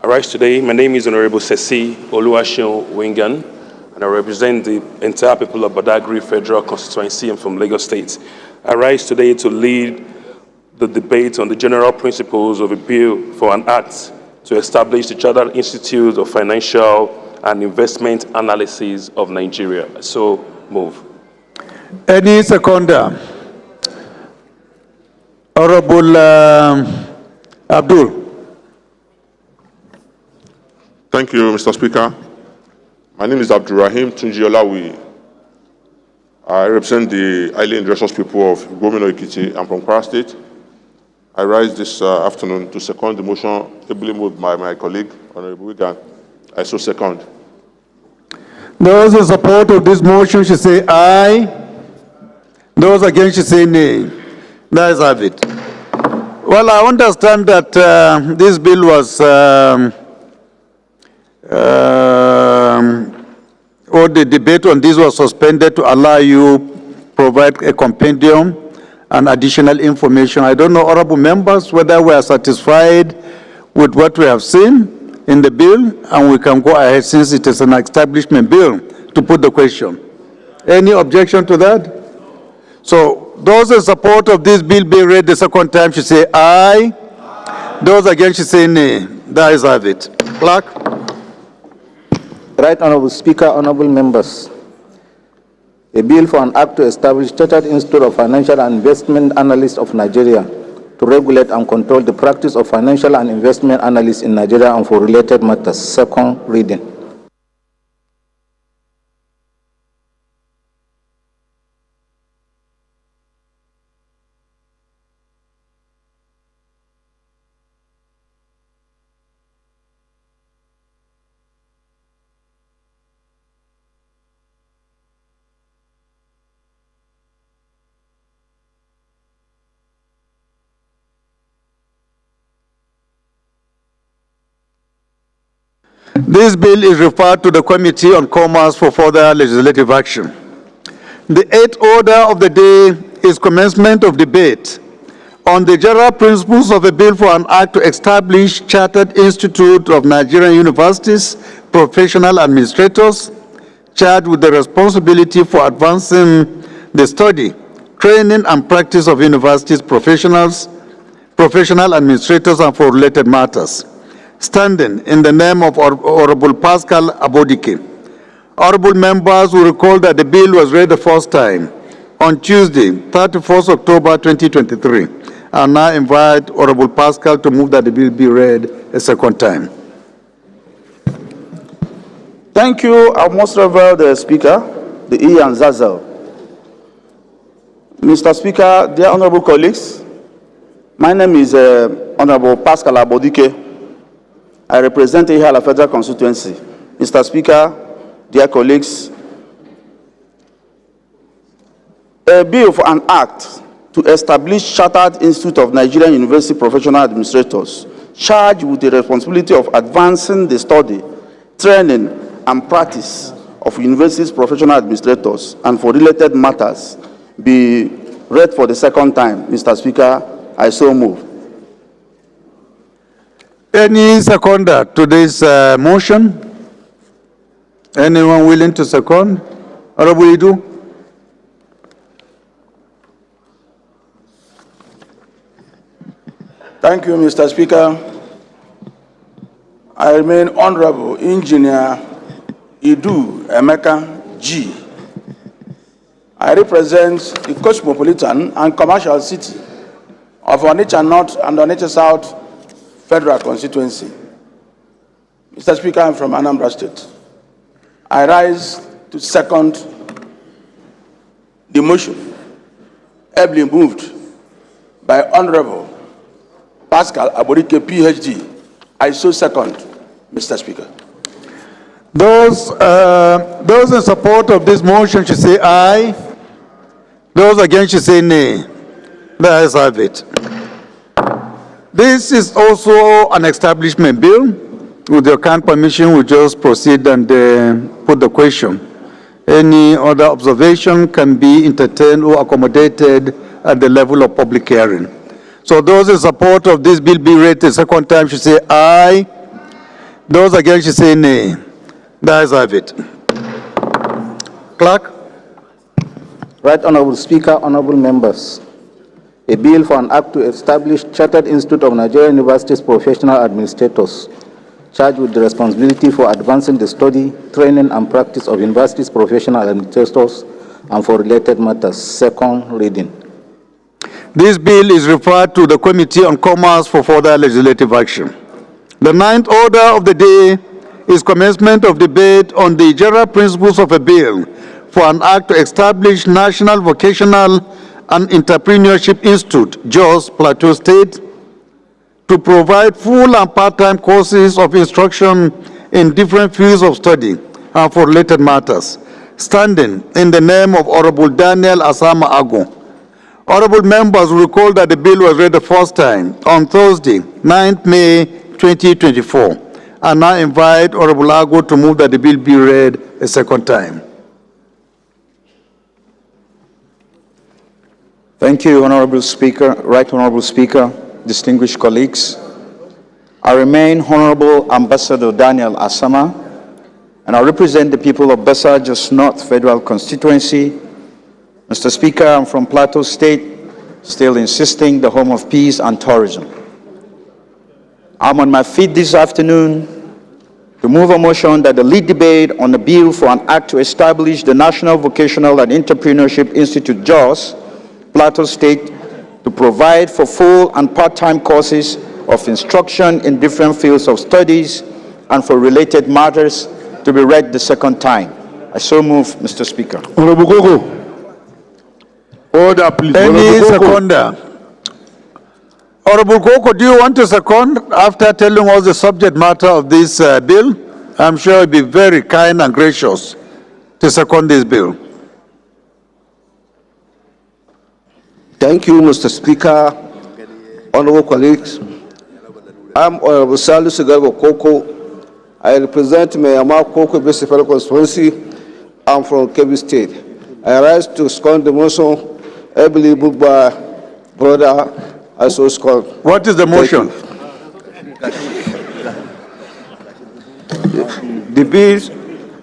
I rise today. My name is Honorable Sesi Oluwaseun Wingan, and I represent the entire people of Badagry Federal Constituency. I'm from Lagos State. I rise today to lead the debate on the general principles of a bill for an act to establish the Chartered Institute of Financial and Investment Analysis of Nigeria. So move. Any seconder? Honorable Abdul. Thank you, Mr. Speaker. My name is Abdul Rahim Tunji Olawi. I represent the highly industrious people of Gomino Ekiti. I'm from Kwara State. I rise this afternoon to second the motion ably moved by my colleague, Honorable Wigan. I so second. Those in support of this motion should say aye. Those against should say nay. The ayes have it. Well, I understand that this bill was, or the debate on this was suspended to allow you provide a compendium and additional information. I don't know, honorable members, whether we are satisfied with what we have seen in the bill, and we can go ahead since it is an establishment bill to put the question. Any objection to that? So those in support of this bill being read the second time should say aye. Those against should say nay. The ayes have it. Clerk. Right Honorable Speaker, honorable members. A bill for an act to establish Chartered Institute of Financial and Investment Analysts of Nigeria to regulate and control the practice of financial and investment analysts in Nigeria and for related matters. Second reading. This bill is referred to the Committee on Commerce for further legislative action. The eighth order of the day is commencement of debate on the general principles of a bill for an act to establish Chartered Institute of Nigerian Universities, professional administrators, charged with the responsibility for advancing the study, training, and practice of universities professionals, professional administrators, and for related matters. Standing in the name of Honorable Pascal Abodike. Honorable members will recall that the bill was read the first time on Tuesday, 31st October 2023. I now invite Honorable Pascal to move that the bill be read a second time. Thank you, our most revered Speaker, the Ian Zazel. Mr. Speaker, dear honorable colleagues, My name is Honorable Pascal Abodike. I represent Ihiala Federal Constituency. Mr. Speaker, dear colleagues, a bill for an act to establish Chartered Institute of Nigerian University Professional Administrators charged with the responsibility of advancing the study, training, and practice of universities' professional administrators and for related matters be read for the second time. Mr. Speaker, I so move. Any seconder to this motion? Anyone willing to second? Honorable Idu? Thank you, Mr. Speaker. I remain Honorable Engineer Idu Emeka G. I represent the cosmopolitan and commercial city of Onitsha North and Onitsha South Federal Constituency. Mr. Speaker, I'm from Anambra State. I rise to second the motion ably moved by Honorable Pascal Abodike, PhD. I so second, Mr. Speaker. Those in support of this motion should say aye. Those against should say nay. The ayes have it. This is also an establishment bill. With your kind permission, we'll just proceed and put the question. Any other observation can be entertained or accommodated at the level of public hearing. So those in support of this bill be read the second time should say aye. Those against should say nay. The ayes have it. Clerk. Right Honorable Speaker, honorable members. A bill for an act to establish Chartered Institute of Nigerian Universities Professional Administrators charged with the responsibility for advancing the study, training, and practice of universities professional administrators and for related matters. Second reading. This bill is referred to the Committee on Commerce for further legislative action. The ninth order of the day is commencement of debate on the general principles of a bill for an act to establish National Vocational and Entrepreneurship Institute, JOS, Plateau State, to provide full and part-time courses of instruction in different fields of study and for related matters, standing in the name of Honorable Daniel Asama Ago. Honorable members will recall that the bill was read the first time on Thursday, 9th May 2024. I now invite Honorable Ago to move that the bill be read a second time. Thank you, Honorable Speaker. Right Honorable Speaker, distinguished colleagues. I remain Honorable Ambassador Daniel Asama, and I represent the people of Besa Jos North Federal Constituency. Mr. Speaker, I'm from Plateau State, still insisting the home of peace and tourism. I'm on my feet this afternoon to move a motion that the lead debate on the bill for an act to establish the National Vocational and Entrepreneurship Institute, JOS, Plateau State, to provide for full and part-time courses of instruction in different fields of studies and for related matters to be read the second time. I so move, Mr. Speaker. Honorable Gogo. Order, please. Any seconder? Honorable Koko, do you want to second after telling us the subject matter of this bill? I'm sure you'll be very kind and gracious to second this bill. Thank you, Mr. Speaker, honorable colleagues. I'm Honorable Salisu Garba Koko. I represent Mayama Koko Basic Federal Constituency. I'm from Kebbi State. I rise to second the motion ably moved by brother Aso Scott. What is the motion? The bill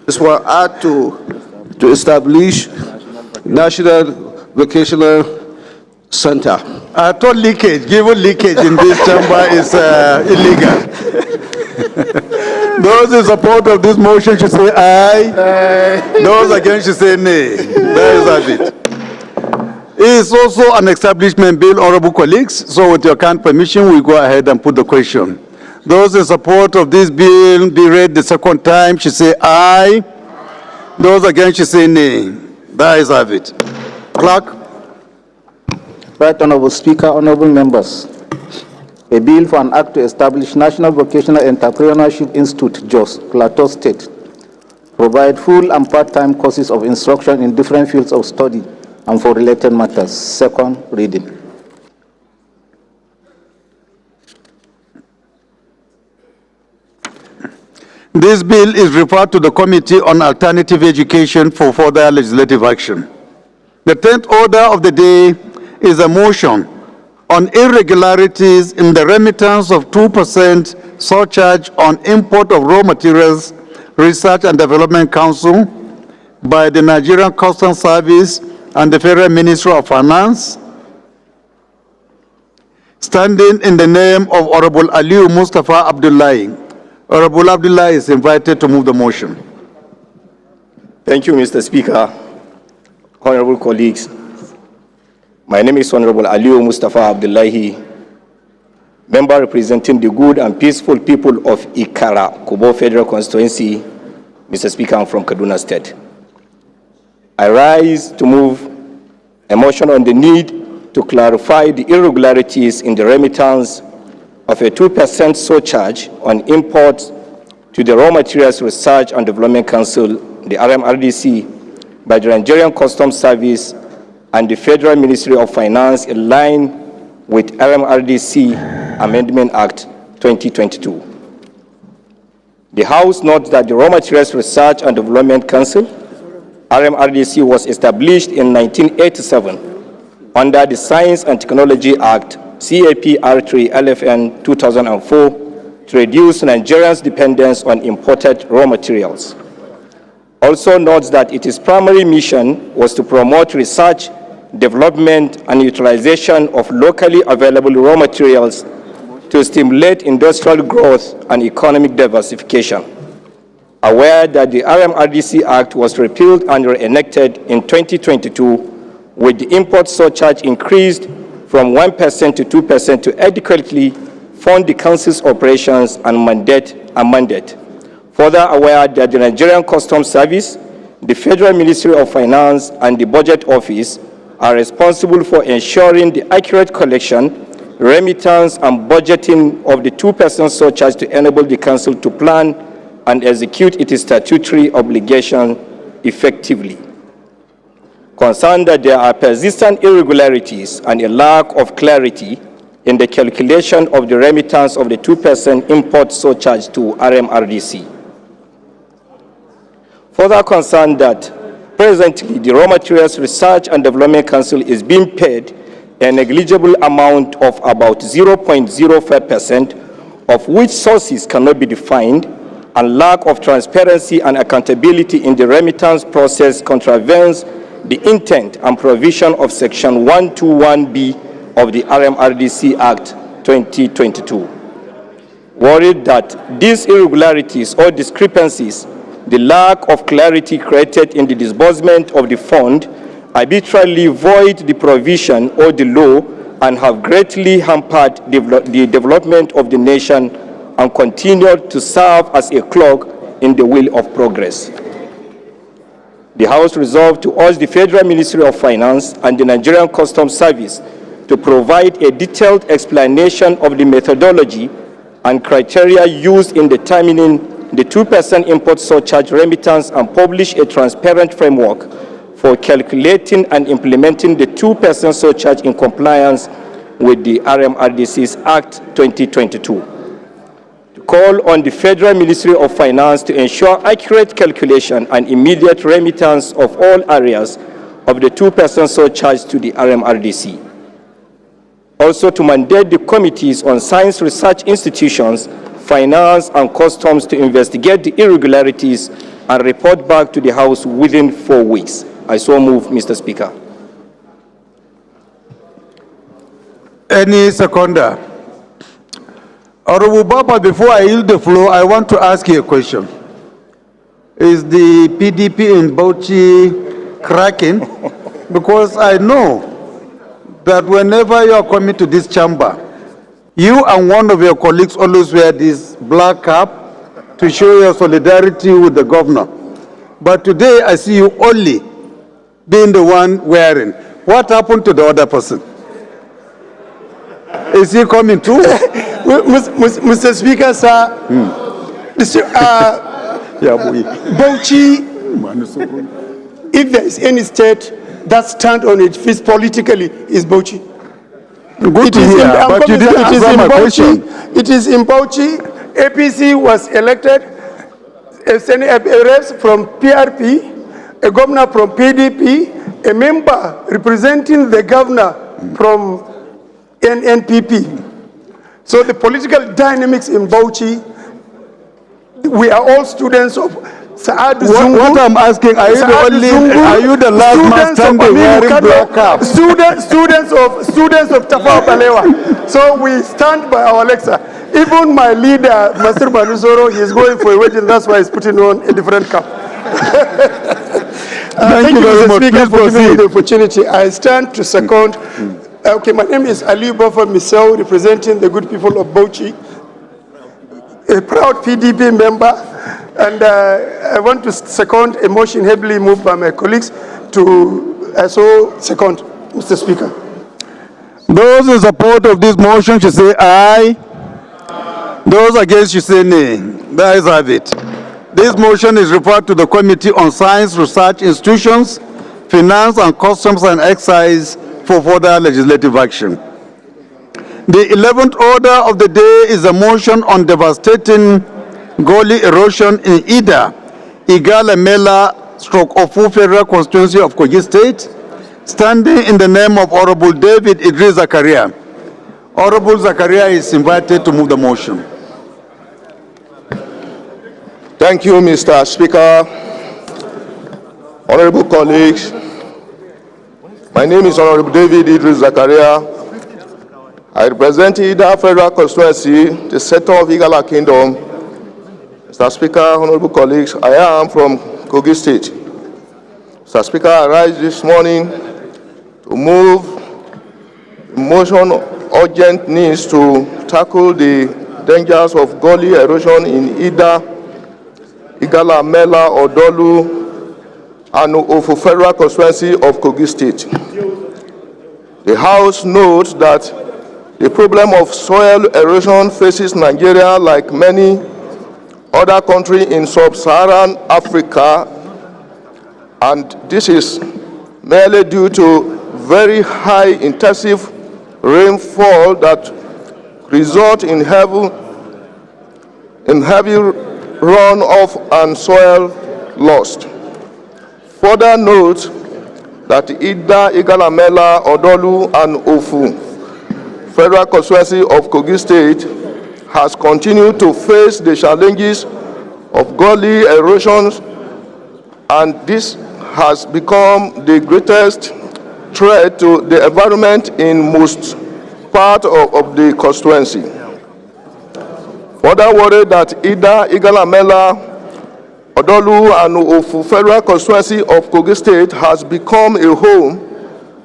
is for an act to establish National Vocational Center. I thought leakage, given leakage in this chamber is illegal. Those in support of this motion should say aye. Those against should say nay. There is have it. It is also an establishment bill, honorable colleagues. So with your kind permission, we go ahead and put the question. Those in support of this bill be read the second time should say aye. Those against should say nay. There is have it. Clerk. Right Honorable Speaker, honorable members. a bill for an act to establish National Vocational Entrepreneurship Institute, JOS, Plateau State, provide full and part-time courses of instruction in different fields of study and for related matters. Second reading. This bill is referred to the Committee on Alternative Education for further legislative action. The 10th order of the day is a motion on irregularities in the remittance of 2% surcharge on import of raw materials, Research and Development Council by the Nigerian Customs Service and the Federal Ministry of Finance, standing in the name of Honorable Aliyu Mustafa Abdullahi. Honorable Abdullahi is invited to move the motion. Thank you, Mr. Speaker. Honorable colleagues, my name is Honorable Aliyu Mustafa Abdullahi, member representing the good and peaceful people of Ikara, Kubo Federal Constituency. Mr. Speaker, I'm from Kaduna State. I rise to move a motion on the need to clarify the irregularities in the remittance of a 2% surcharge on imports to the Raw Materials Research and Development Council, the RMRDC, by the Nigerian Customs Service and the Federal Ministry of Finance in line with RMRDC Amendment Act 2022. The House notes that the Raw Materials Research and Development Council, RMRDC, was established in 1987 under the Science and Technology Act, CAP-R3 LFN 2004, to reduce Nigerians' dependence on imported raw materials. Also notes that its primary mission was to promote research, development, and utilization of locally available raw materials to stimulate industrial growth and economic diversification. Aware that the RMRDC Act was repealed and re-enacted in 2022, with the import surcharge increased from 1% to 2% to adequately fund the Council's operations and mandate. Further aware that the Nigerian Customs Service, the Federal Ministry of Finance, and the Budget Office are responsible for ensuring the accurate collection, remittance, and budgeting of the 2% surcharge to enable the Council to plan and execute its statutory obligation effectively. Concerned that there are persistent irregularities and a lack of clarity in the calculation of the remittance of the 2% import surcharge to RMRDC. Further concerned that presently the Raw Materials Research and Development Council is being paid a negligible amount of about 0.05%, of which sources cannot be defined, and lack of transparency and accountability in the remittance process contravenes the intent and provision of Section 121B of the RMRDC Act 2022. Worried that these irregularities or discrepancies, the lack of clarity created in the disbursement of the fund, arbitrarily void the provision or the law and have greatly hampered the development of the nation and continue to serve as a clog in the wheel of progress. The House resolved to urge the Federal Ministry of Finance and the Nigerian Customs Service to provide a detailed explanation of the methodology and criteria used in determining the 2% import surcharge remittance and publish a transparent framework for calculating and implementing the 2% surcharge in compliance with the RMRDC's Act 2022. To call on the Federal Ministry of Finance to ensure accurate calculation and immediate remittance of all areas of the 2% surcharge to the RMRDC. Also to mandate the committees on science research institutions, finance, and customs to investigate the irregularities and report back to the House within 4 weeks. I so move, Mr. Speaker. Any seconder? Honorable Baba, before I yield the floor, I want to ask you a question. Is the PDP in Bauchi cracking? Because I know that whenever you are coming to this chamber, you and one of your colleagues always wear this black cap to show your solidarity with the governor. But today I see you only being the one wearing. What happened to the other person? Is he coming too? Mr. Speaker, sir, Bauchi, if there is any state that stands on its feet politically, is Bauchi. Good to hear, but you didn't answer my question. It is in Bauchi. APC was elected, a reps from PRP, a governor from PDP, a member representing the governor from NNPP. So the political dynamics in Bauchi, we are all students of Saad Zungu. What I'm asking, are you the last man standing wearing black cap? Students of Tafawa Balewa. So we stand by our lecture. Even my leader, Master Banusoro, he is going for a wedding. That's why he's putting on a different cap. Thank you very Mr. much. Speaker, Please for giving me proceed. the opportunity. I stand to second. Okay, my name is Ali Bafa Misau, representing the good people of Bauchi, a proud PDP member, and I want to second a motion heavily moved by my colleagues to also second, Mr. Speaker. Those in support of this motion should say aye. Those against should say nay. The ayes have it. This motion is referred to the Committee on Science, Research Institutions, Finance and Customs and Excise for further legislative action. The 11th order of the day is a motion on devastating gully erosion in Ida, Igala Mela, Ofu Federal Constituency of Kogi State, standing in the name of Honorable David Idris Zakaria. Honorable Zakaria is invited to move the motion. Thank you, Mr. Speaker. Honorable colleagues, my name is Honorable David Idris Zakaria. I represent Ida Federal Constituency, the sector of Igala Kingdom. Mr. Speaker, honorable colleagues, I am from Kogi State. Mr. Speaker, I rise this morning to move a motion urgent needs to tackle the dangers of gully erosion in Ida, Igala, Mela, Odolu, and Ofu Federal Constituency of Kogi State. The House notes that the problem of soil erosion faces Nigeria like many other countries in sub-Saharan Africa, and this is merely due to very high intensive rainfall that result in heavy runoff and soil loss. Further note that Ida, Igala Mela, Odolu, and Ofu Federal Constituency of Kogi State has continued to face the challenges of gully erosions, and this has become the greatest threat to the environment in most part of the constituency. Further worry that Ida, Igala Mela, Odolu, and Ofu Federal Constituency of Kogi State has become a home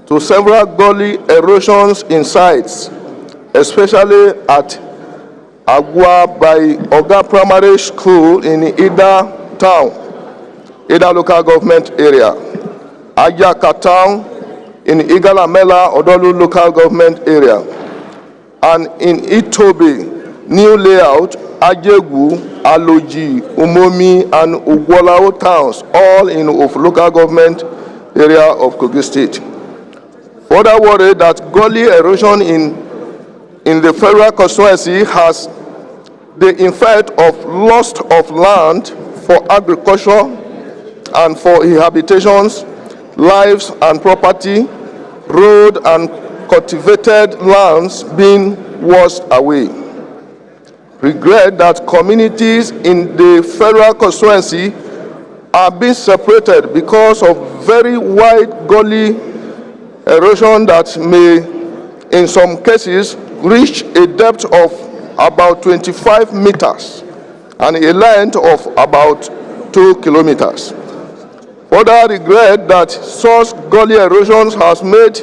to several gully erosions in sites, especially at Agua by Oga Primary School in Ida Town, Ida Local Government Area, Ajaka Town in Igala Mela, Odolu Local Government Area, and in Itobe, New Layout, Ajegu, Aloji, Umomi, and Ugwolao towns, all in of local government area of Kogi State. Further worry that gully erosion in the federal constituency has the effect of loss of land for agriculture and for habitations, lives and property, road and cultivated lands being washed away. Regret that communities in the federal constituency are being separated because of very wide gully erosion that may, in some cases, reach a depth of about 25 meters and a length of about 2 kilometers. Further regret that such gully erosions has made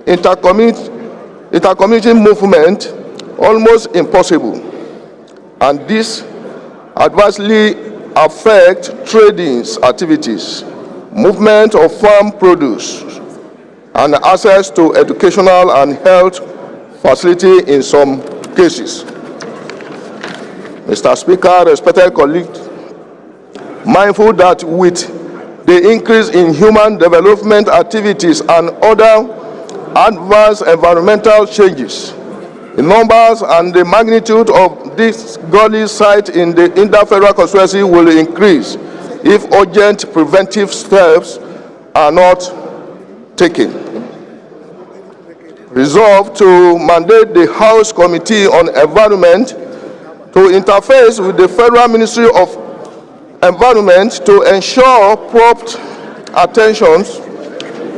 intercommunity movement almost impossible, and this adversely affects trading activities, movement of farm produce, and access to educational and health facility in some cases. Mr. Speaker, respected colleagues, mindful that with the increase in human development activities and other adverse environmental changes, the numbers and the magnitude of this gully site in the Inter-Federal Constituency will increase if urgent preventive steps are not taken. Resolved to mandate the House Committee on Environment to interface with the Federal Ministry of Environment to ensure prompt attention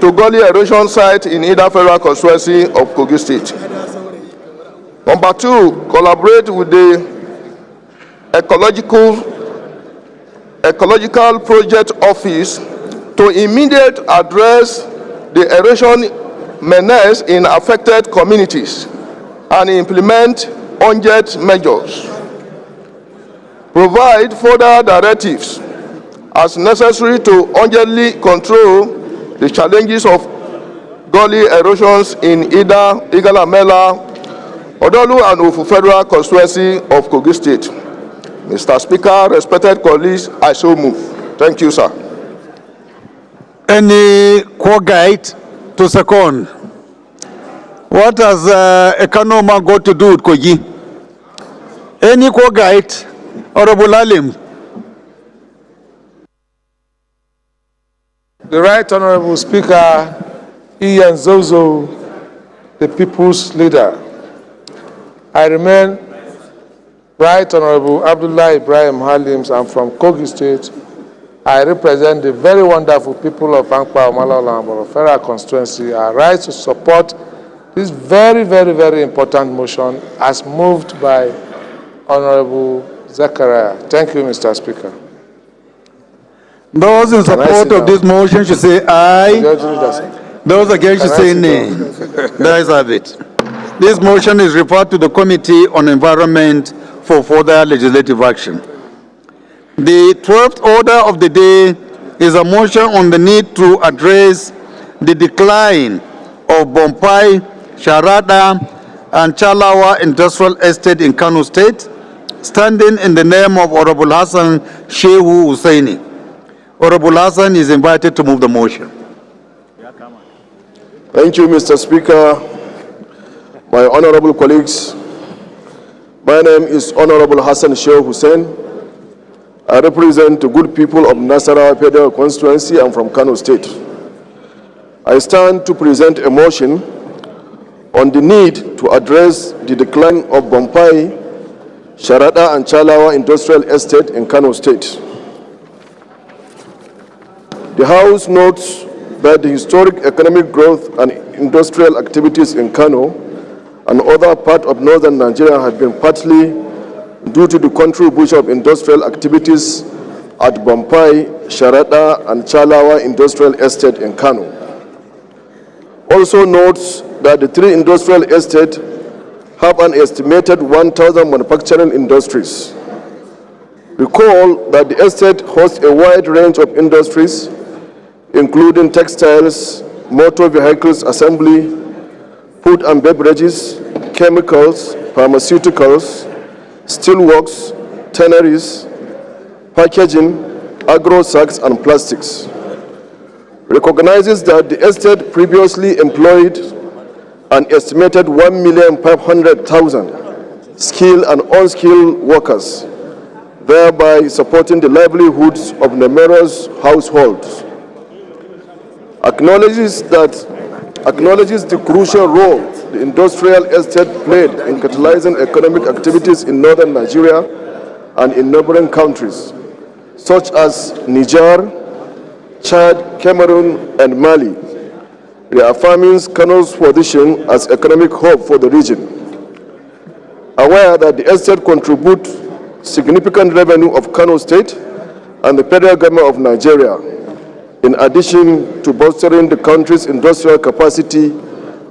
to gully erosion site in Inter-Federal Constituency of Kogi State. Number 2, collaborate with the Ecological Project Office to immediately address the erosion menace in affected communities and implement urgent measures. Provide further directives as necessary to urgently control the challenges of gully erosions in Ida, Igalamela, Odolu and Ofu Federal Constituency of Kogi State. Mr. Speaker, respected colleagues, I so move. Thank you, sir. Any co-guide to second? What has Ekanoma got to do with Kogi? Any co-guide? Honorable Alim. The Right Honorable Speaker, Ian Zozo, the People's Leader. I remain Right Honorable Abdullah Ibrahim Halims. I'm from Kogi State. I represent the very wonderful people of Ankpa, Omalola, and Borofera constituency. I rise to support this very, very, very important motion as moved by Honorable Zachariah. Thank you, Mr. Speaker. Those in support of this motion should say aye. Those against should say nay. The ayes have it. This motion is referred to the Committee on Environment for further legislative action. The 12th order of the day is a motion on the need to address the decline of Bompai, Sharada, and Chalawa Industrial Estate in Kano State, standing in the name of Honorable Hassan Shehu Hussaini. Honorable Hassan is invited to move the motion. Thank you, Mr. Speaker. My honorable colleagues, my name is Honorable Hassan Shehu Hussain. I represent the good people of Nasarawa Federal Constituency. I'm from Kano State. I stand to present a motion on the need to address the decline of Bompai, Sharada and Chalawa Industrial Estate in Kano State. The House notes that the historic economic growth and industrial activities in Kano and other parts of northern Nigeria have been partly due to the contribution of industrial activities at Bompai, Sharada, and Chalawa Industrial Estate in Kano. Also notes that the three industrial estates have an estimated 1,000 manufacturing industries. Recall that the estate hosts a wide range of industries, including textiles, motor vehicles assembly, food and beverages, chemicals, pharmaceuticals, steelworks, tanneries, packaging, agro-sacks, and plastics. Recognizes that the estate previously employed an estimated 1,500,000 skilled and unskilled workers, thereby supporting the livelihoods of numerous households. Acknowledges the crucial role the industrial estate played in catalyzing economic activities in northern Nigeria and in neighboring countries, such as Niger, Chad, Cameroon, and Mali, reaffirming Kano's position as economic hub for the region. Aware that the estate contributes significant revenue of Kano State and the federal government of Nigeria, in addition to bolstering the country's industrial capacity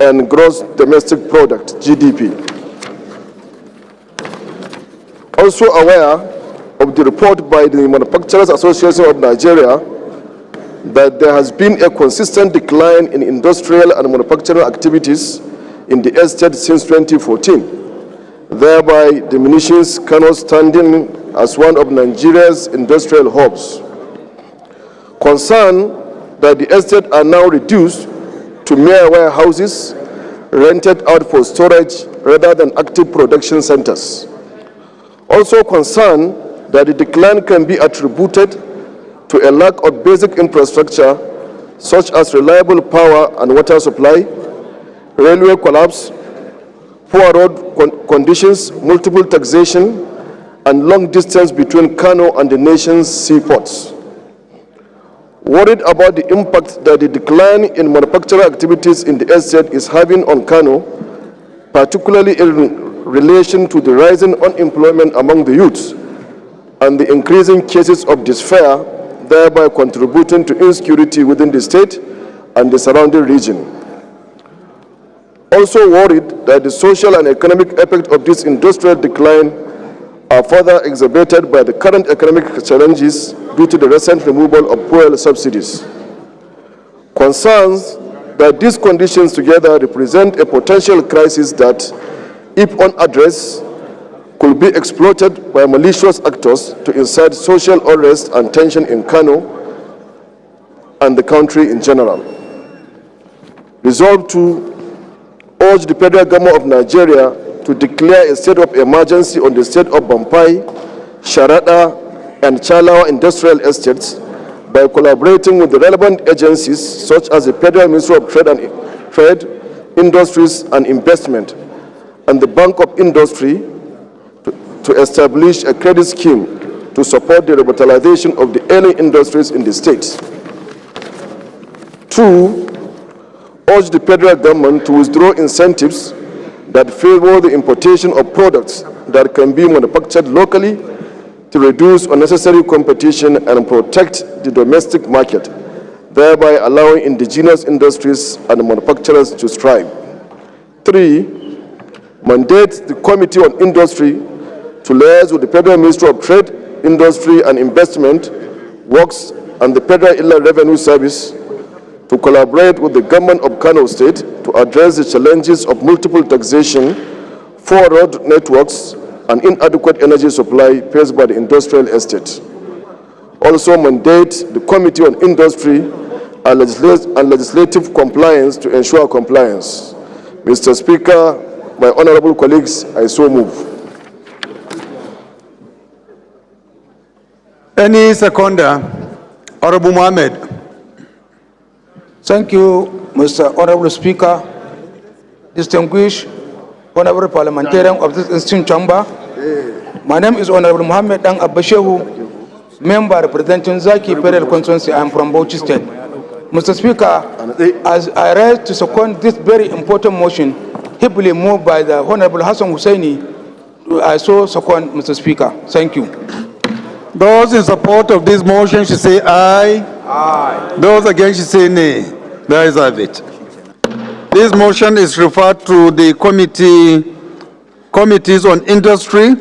and gross domestic product, GDP. Also aware of the report by the Manufacturers Association of Nigeria that there has been a consistent decline in industrial and manufacturing activities in the estate since 2014, thereby diminishes Kano's standing as one of Nigeria's industrial hubs. Concern that the estates are now reduced to mere warehouses rented out for storage rather than active production centers. Also concern that the decline can be attributed to a lack of basic infrastructure such as reliable power and water supply, railway collapse, poor road conditions, multiple taxation, and long distance between Kano and the nation's seaports. Worried about the impact that the decline in manufacturing activities in the estate is having on Kano, particularly in relation to the rising unemployment among the youths and the increasing cases of despair, thereby contributing to insecurity within the state and the surrounding region. Also worried that the social and economic effect of this industrial decline are further exacerbated by the current economic challenges due to the recent removal of fuel subsidies. Concerns that these conditions together represent a potential crisis that, if unaddressed, could be exploited by malicious actors to incite social unrest and tension in Kano and the country in general. Resolved to urge the federal government of Nigeria to declare a state of emergency on the state of Bampai, Sharada, and Chalawa industrial estates by collaborating with the relevant agencies such as the Federal Ministry of Trade, Industries and Investment, and the Bank of Industry to establish a credit scheme to support the revitalization of the ailing industries in the state. 2, urge the federal government to withdraw incentives that favor the importation of products that can be manufactured locally to reduce unnecessary competition and protect the domestic market, thereby allowing indigenous industries and manufacturers to thrive. 3, mandate the Committee on Industry to liaise with the Federal Ministry of Trade, Industry and Investment, Works, and the Federal Inland Revenue Service to collaborate with the government of Kano State to address the challenges of multiple taxation, poor road networks, and inadequate energy supply faced by the industrial estate. Also mandate the Committee on Industry and Legislative Compliance to ensure compliance. Mr. Speaker, my honorable colleagues, I so move. Any seconder? Honorable Mohammed. Thank you, Mr. Honorable Speaker, distinguished Honorable Parliamentarian of this esteemed chamber. My name is Honorable Mohammed Dang Abbashehu, member representing Zaki Federal Constituency. I am from Bauchi State. Mr. Speaker, as I rise to second this very important motion, heavily moved by the Honorable Hassan Hussaini, I so second, Mr. Speaker. Thank you. Those in support of this motion should say aye. Aye. Those against should say nay. There is have it. This motion is referred to the committees on industry,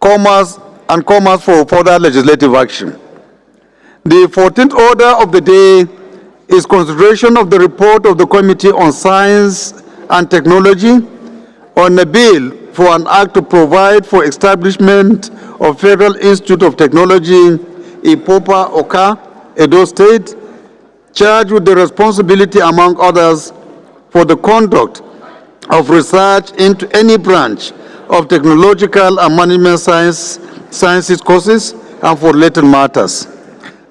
commerce, and commerce for further legislative action. The 14th order of the day is consideration of the report of the Committee on Science and Technology on a bill for an act to provide for establishment of Federal Institute of Technology, Ipopa Oka, Edo State, charged with the responsibility, among others, for the conduct of research into any branch of technological and management sciences courses and for related matters.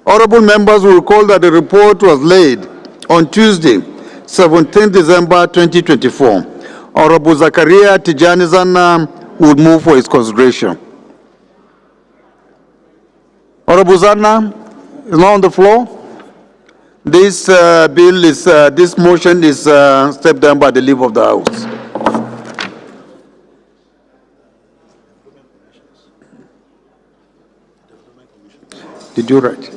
Honorable members will recall that the report was laid on Tuesday, 17 December 2024. Honorable Zakaria Tijani Zanna would move for its consideration. Honorable Zanna is now on the floor. This this motion is stepped down by the leave of the House. Did you write it?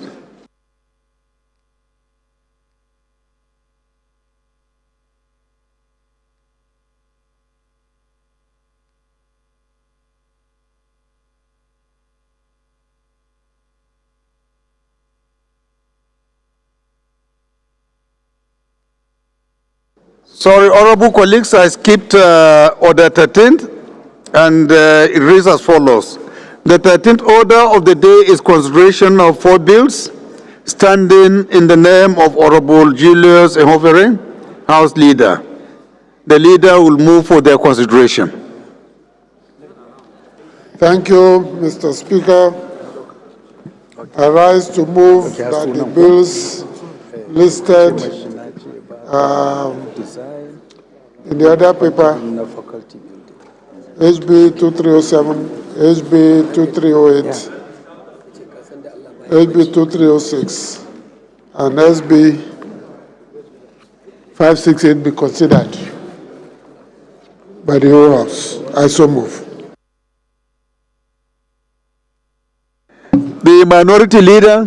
Sorry, honorable colleagues, I skipped order 13th, and it reads as follows. The 13th order of the day is consideration of 4 bills standing in the name of Honorable Julius Ehovere, House Leader. The leader will move for their consideration. Thank you, Mr. Speaker. I rise to move that the bills listed in the other paper, HB 2307, HB 2308, HB 2306, and SB 568 be considered by the whole House. I so move. The minority leader.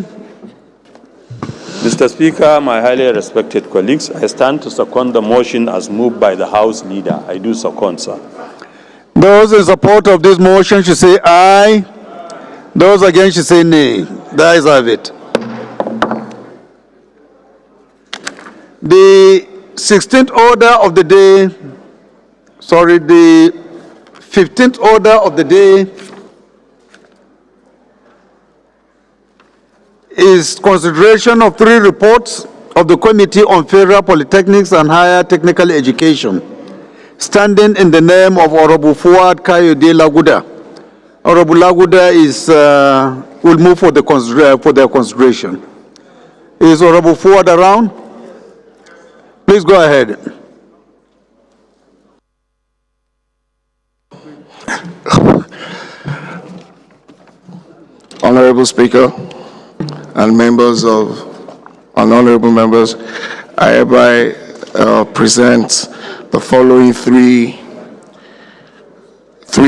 Mr. Speaker, my highly respected colleagues, I stand to second the motion as moved by the House Leader. I do second, sir. Those in support of this motion should say aye. Those against should say nay. The ayes have it. The 16th order of the day, the 15th order of the day is consideration of 3 reports of the Committee on Federal Polytechnics and Higher Technical Education, standing in the name of Honorable Fuad Kayode Laguda. Honorable Laguda will move for their consideration. Is Honorable Fuad around? Please go ahead. Honorable Speaker, and honorable members, I hereby present the following three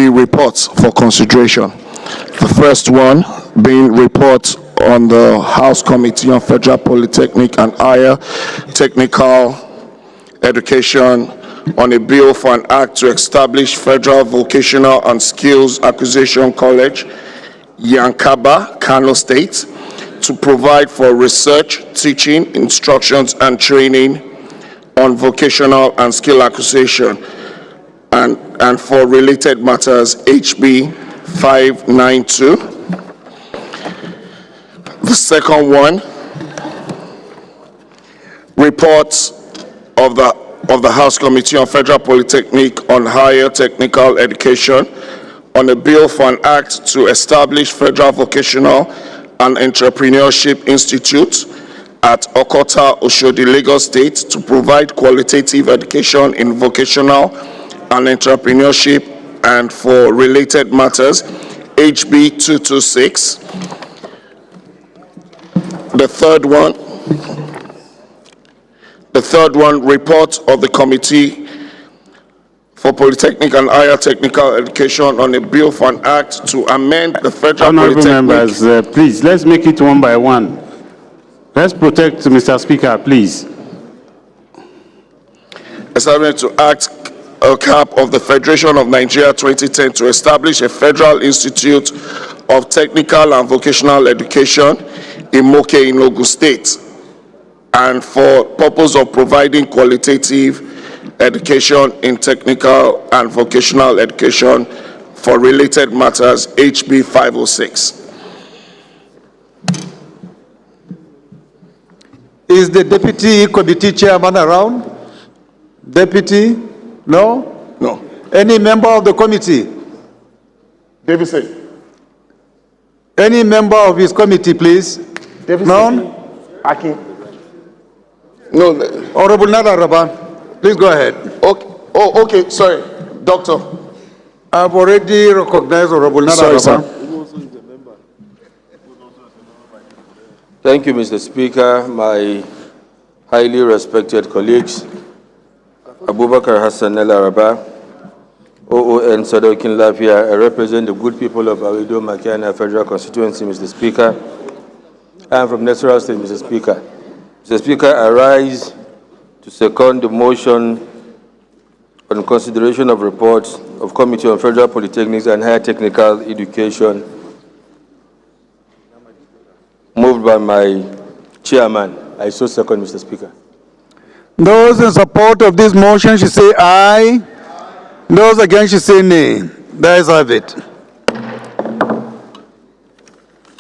reports for consideration. The first one being report on the House Committee on Federal Polytechnic and Higher Technical Education on a bill for an act to establish Federal Vocational and Skills Acquisition College, Yankaba, Kano State, to provide for research, teaching, instructions, and training on vocational and skill acquisition and for related matters, HB 592. The second one, reports of the House Committee on Federal Polytechnic on Higher Technical Education on a bill for an act to establish Federal Vocational and Entrepreneurship Institute at Okota, Oshodi, Lagos State to provide qualitative education in vocational and entrepreneurship and for related matters, HB 226. The third one, report of the Committee for Polytechnic and Higher Technical Education on a bill for an act to amend the Federal Honorable Polytechnic. members, please, let's make it one by one. Let's protect Mr. Speaker, please. Establishment to Act a cap of the Federation of Nigeria 2010 to establish a Federal Institute of Technical and Vocational Education in Moke in Ogun State, and for purpose of providing qualitative education in technical and vocational education for related matters, HB 506. Is the deputy committee chairman around? Deputy? No? No. Any member of the committee? Davidson. Any member of his committee, please? Davidson. None? Akin. No. Honorable Nadaraba, please go ahead. Okay. Oh, okay. Sorry. Doctor. I've already recognized Honorable Nadaraba. Sorry, sir. Thank you, Mr. Speaker, my highly respected colleagues, Abubakar Hassan El Araba, OON Sadokin Lafia. I represent the good people of Awido Makiana Federal Constituency, Mr. Speaker. I am from Nasarawa State, Mr. Speaker. Mr. Speaker, I rise to second the motion on consideration of reports of Committee on Federal Polytechnics and Higher Technical Education, moved by my chairman. I so second, Mr. Speaker. Those in support of this motion should say aye. Those against should say nay. The ayes have it.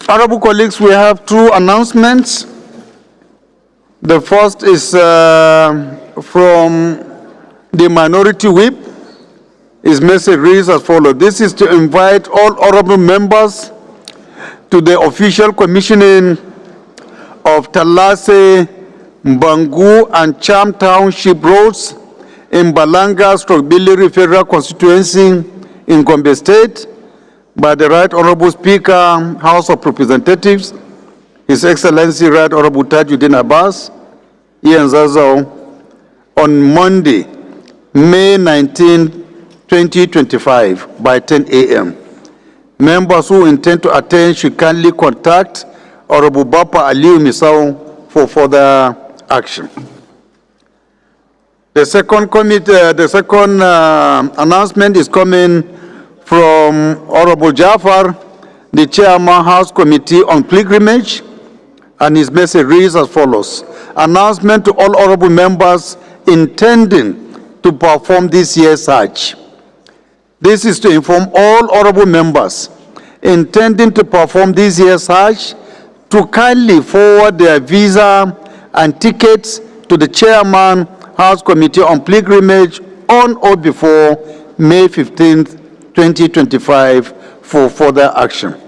Honorable colleagues, we have two announcements. The first is from the Minority Whip. His message reads as follows. This is to invite all honorable members to the official commissioning of Talase, Bangu, and Cham Township roads in Balanga/Biliri Federal Constituency in Gombe State by the Right Honorable Speaker, House of Representatives, His Excellency Right Honorable Tajuddin Abbas, Ian Zazo, on Monday, May 19, 2025 by 10 a.m. Members who intend to attend should kindly contact Honorable Bapa Aliu Misau for further action. The second announcement is coming from Honorable Jafar, the Chairman, House Committee on Pilgrimage, and his message reads as follows. Announcement to all honorable members intending to perform this year's Hajj. This is to inform all honorable members intending to perform this year's Hajj to kindly forward their visa and tickets to the Chairman, House Committee on Pilgrimage on or before May 15th, 2025 for further action.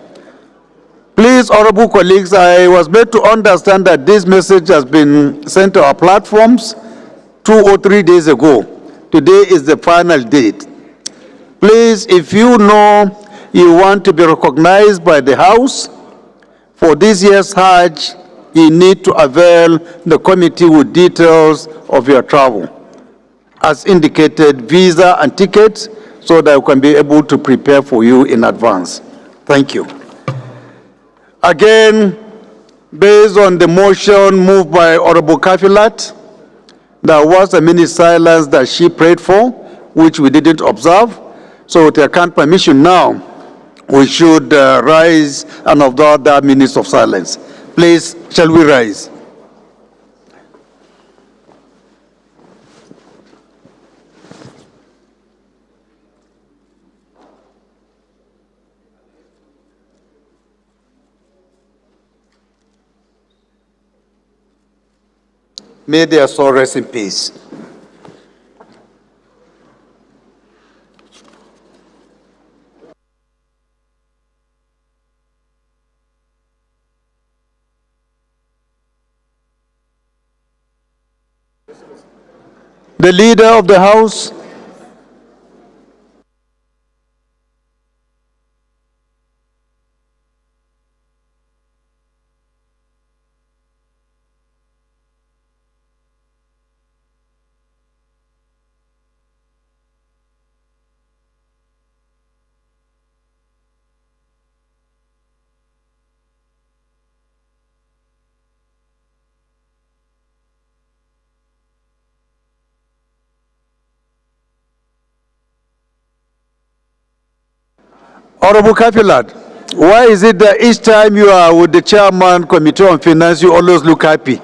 Please, honorable colleagues, I was made to understand that this message has been sent to our platforms 2 or 3 days ago. Today is the final date. Please, if you know you want to be recognized by the House for this year's Hajj, you need to avail the committee with details of your travel, as indicated, visa and tickets, so that we can be able to prepare for you in advance. Thank you. Again, based on the motion moved by Honorable Kafilat, there was a minute silence that she prayed for, which we didn't observe. So with your kind permission now, we should rise and observe that minutes of silence. Please, shall we rise? May their soul rest in peace. The Leader of the House, Honorable Kafilat, why is it that each time you are with the Chairman, Committee on Finance, you always look happy?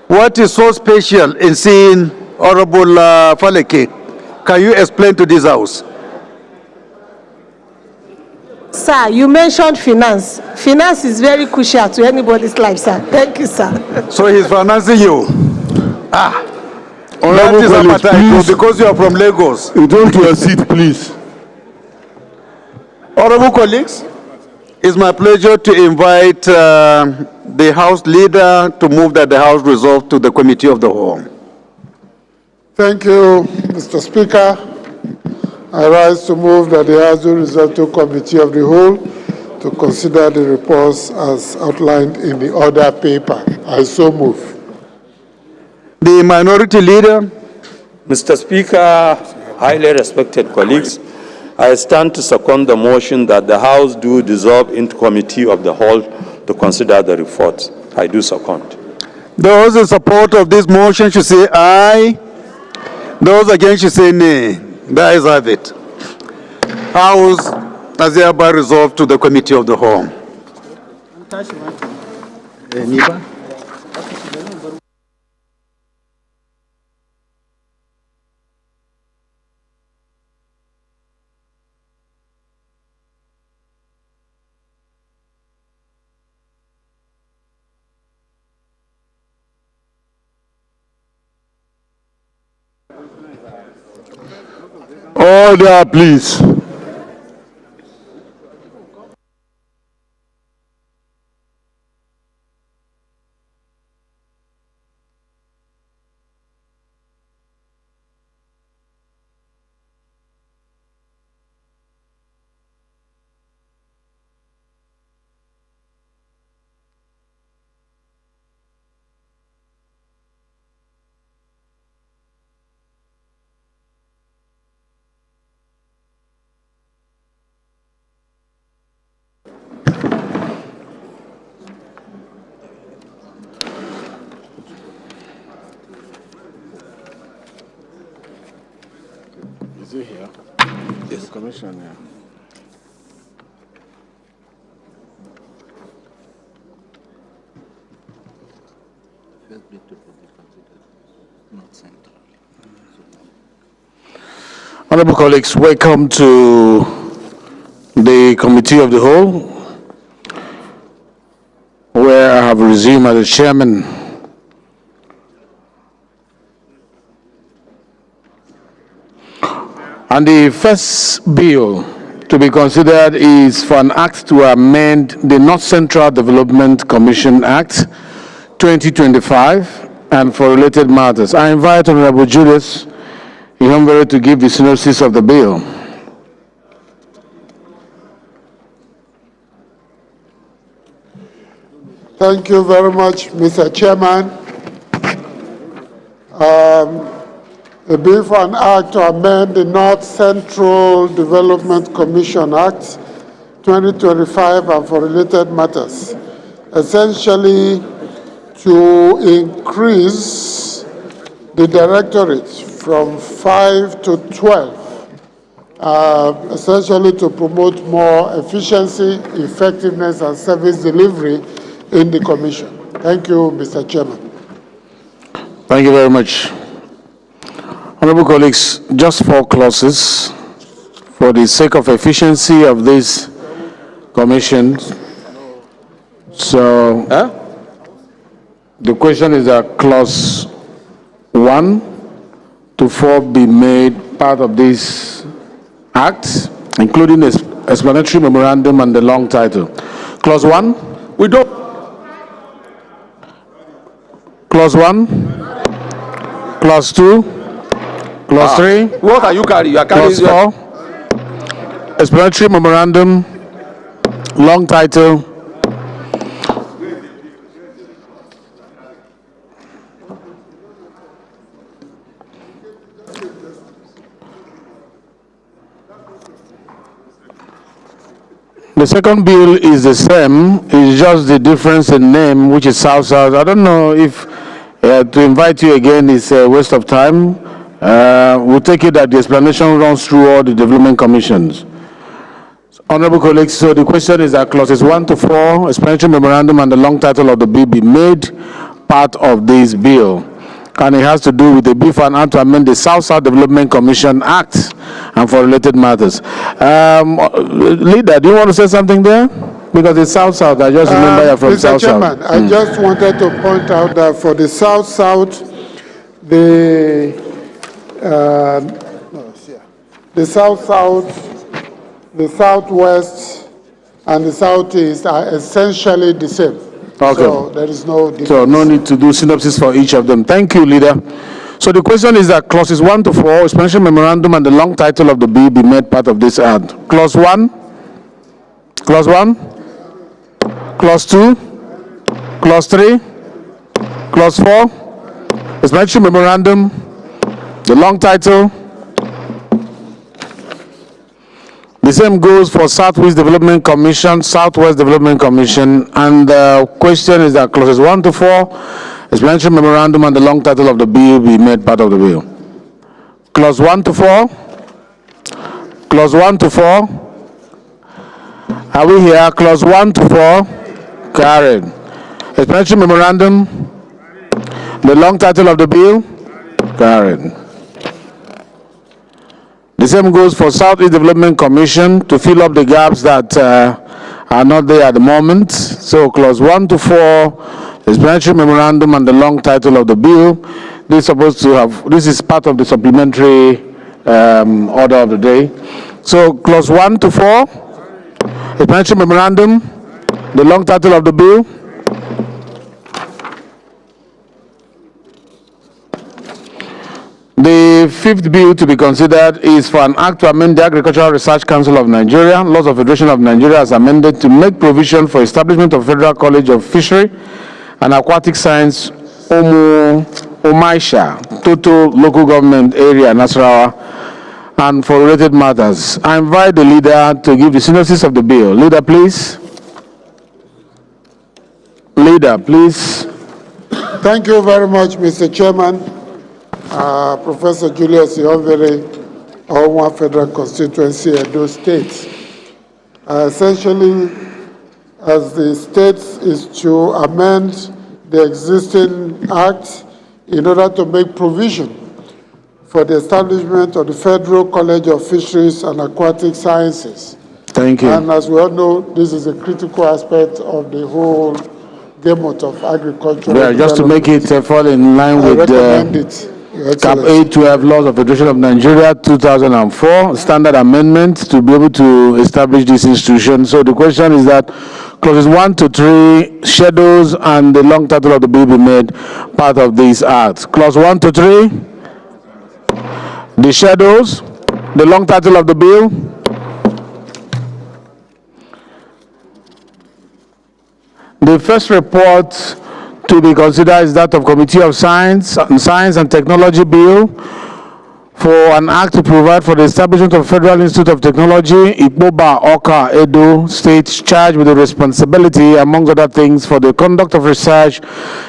What is so special in seeing Honorable Faleke? Can you explain to this House? Sir, you mentioned finance. Finance is very crucial to anybody's life, sir. Thank you, sir. So he's financing you? Ah. Honorable that is a matter colleagues, because you are from Lagos. Return to your seat, please. Honorable colleagues, it's my pleasure to invite the House Leader to move that the House resolve to the Committee of the Whole. Thank you, Mr. Speaker. I rise to move that the House do resolve to Committee of the Whole to consider the reports as outlined in the order paper. I so move. The Minority Leader. Mr. Speaker, highly respected colleagues, I stand to second the motion that the House do dissolve into Committee of the Whole to consider the report. I do second. Those in support of this motion should say aye. Those against should say nay. The ayes have it. House has hereby resolved to the Committee of the Whole. louder, please. Is it here? Yes. The commission, yeah. Honorable colleagues, welcome to the Committee of the Whole, where I have resumed as the chairman. And the first bill to be considered is for an act to amend the North Central Development Commission Act 2025 and for related matters. I invite Honorable Julius Ihonvere to give the synopsis of the bill. Thank you very much, Mr. Chairman. A bill for an act to amend the North Central Development Commission Act 2025 and for related matters, essentially to increase the directorate from 5 to 12, essentially to promote more efficiency, effectiveness, and service delivery in the Commission. Thank you, Mr. Chairman. Thank you very much. Honorable colleagues, just 4 clauses for the sake of efficiency of this commission. So, the question is that clause 1 to 4 be made part of this act, including the explanatory memorandum and the long title. Clause 1, we don't. Clause 1, clause 2, clause 3. What are you carrying? You are carrying clause 4, explanatory memorandum, long title. The second bill is the same, it's just the difference in name, which is South-South. I don't know if to invite you again is a waste of time. We'll take it that the explanation runs through all the development commissions. Honorable colleagues, so the question is that clauses 1 to 4, explanatory memorandum and the long title of the bill be made part of this bill. And it has to do with the bill for an act to amend the South-South Development Commission Act and for related matters. Leader, do you want to say something there? Because it's South-South, I just remember you're from South-South. Mr. Chairman, I just wanted to point out that for the South-South, the South-South, the Southwest, and the Southeast are essentially the same. Okay. So there is no difference. So no need to do synopsis for each of them. Thank you, Leader. So the question is that clauses 1 to 4, explanation memorandum and the long title of the bill be made part of this act. Clause 1, clause 1, clause 2, clause 3, clause 4, explanatory memorandum, the long title. The same goes for Southwest Development Commission, Southwest Development Commission, and the question is that clauses 1 to 4, explanatory memorandum and the long title of the bill be made part of the bill. Clause 1 to 4, clause 1 to 4, are we here? Clause 1 to 4, carried. Explanatory memorandum, the long title of the bill, carried. The same goes for Southeast Development Commission to fill up the gaps that are not there at the moment. So clause 1 to 4, explanatory memorandum and the long title of the bill. This is supposed to have, this is part of the supplementary order of the day. So clause 1 to 4, explanatory memorandum, the long title of the bill. The fifth bill to be considered is for an act to amend the Agricultural Research Council of Nigeria, Laws of Federation of Nigeria as amended to make provision for establishment of Federal College of Fishery and Aquatic Science, Omaisha, Toto Local Government Area, Nasarawa, and for related matters. I invite the leader to give the synopsis of the bill. Leader, please. Leader, please. Thank you very much, Mr. Chairman. Professor Julius Ionvere, Owa Federal Constituency, Edo State. Essentially, as the state is to amend the existing act in order to make provision for the establishment of the Federal College of Fisheries and Aquatic Sciences. Thank you. And as we all know, this is a critical aspect of the whole gamut of agriculture. Yeah, just to make it fall in line with Cap 812 Laws of Federation of Nigeria 2004 standard amendment to be able to establish this institution. So the question is that clauses 1 to 3, schedules, and the long title of the bill be made part of this act. Clause 1 to 3, the schedules, the long title of the bill. The first report to be considered is that of Committee of Science and Technology Bill for an act to provide for the establishment of Federal Institute of Technology, Ikpoba, Oka, Edo State, charged with the responsibility, among other things, for the conduct of research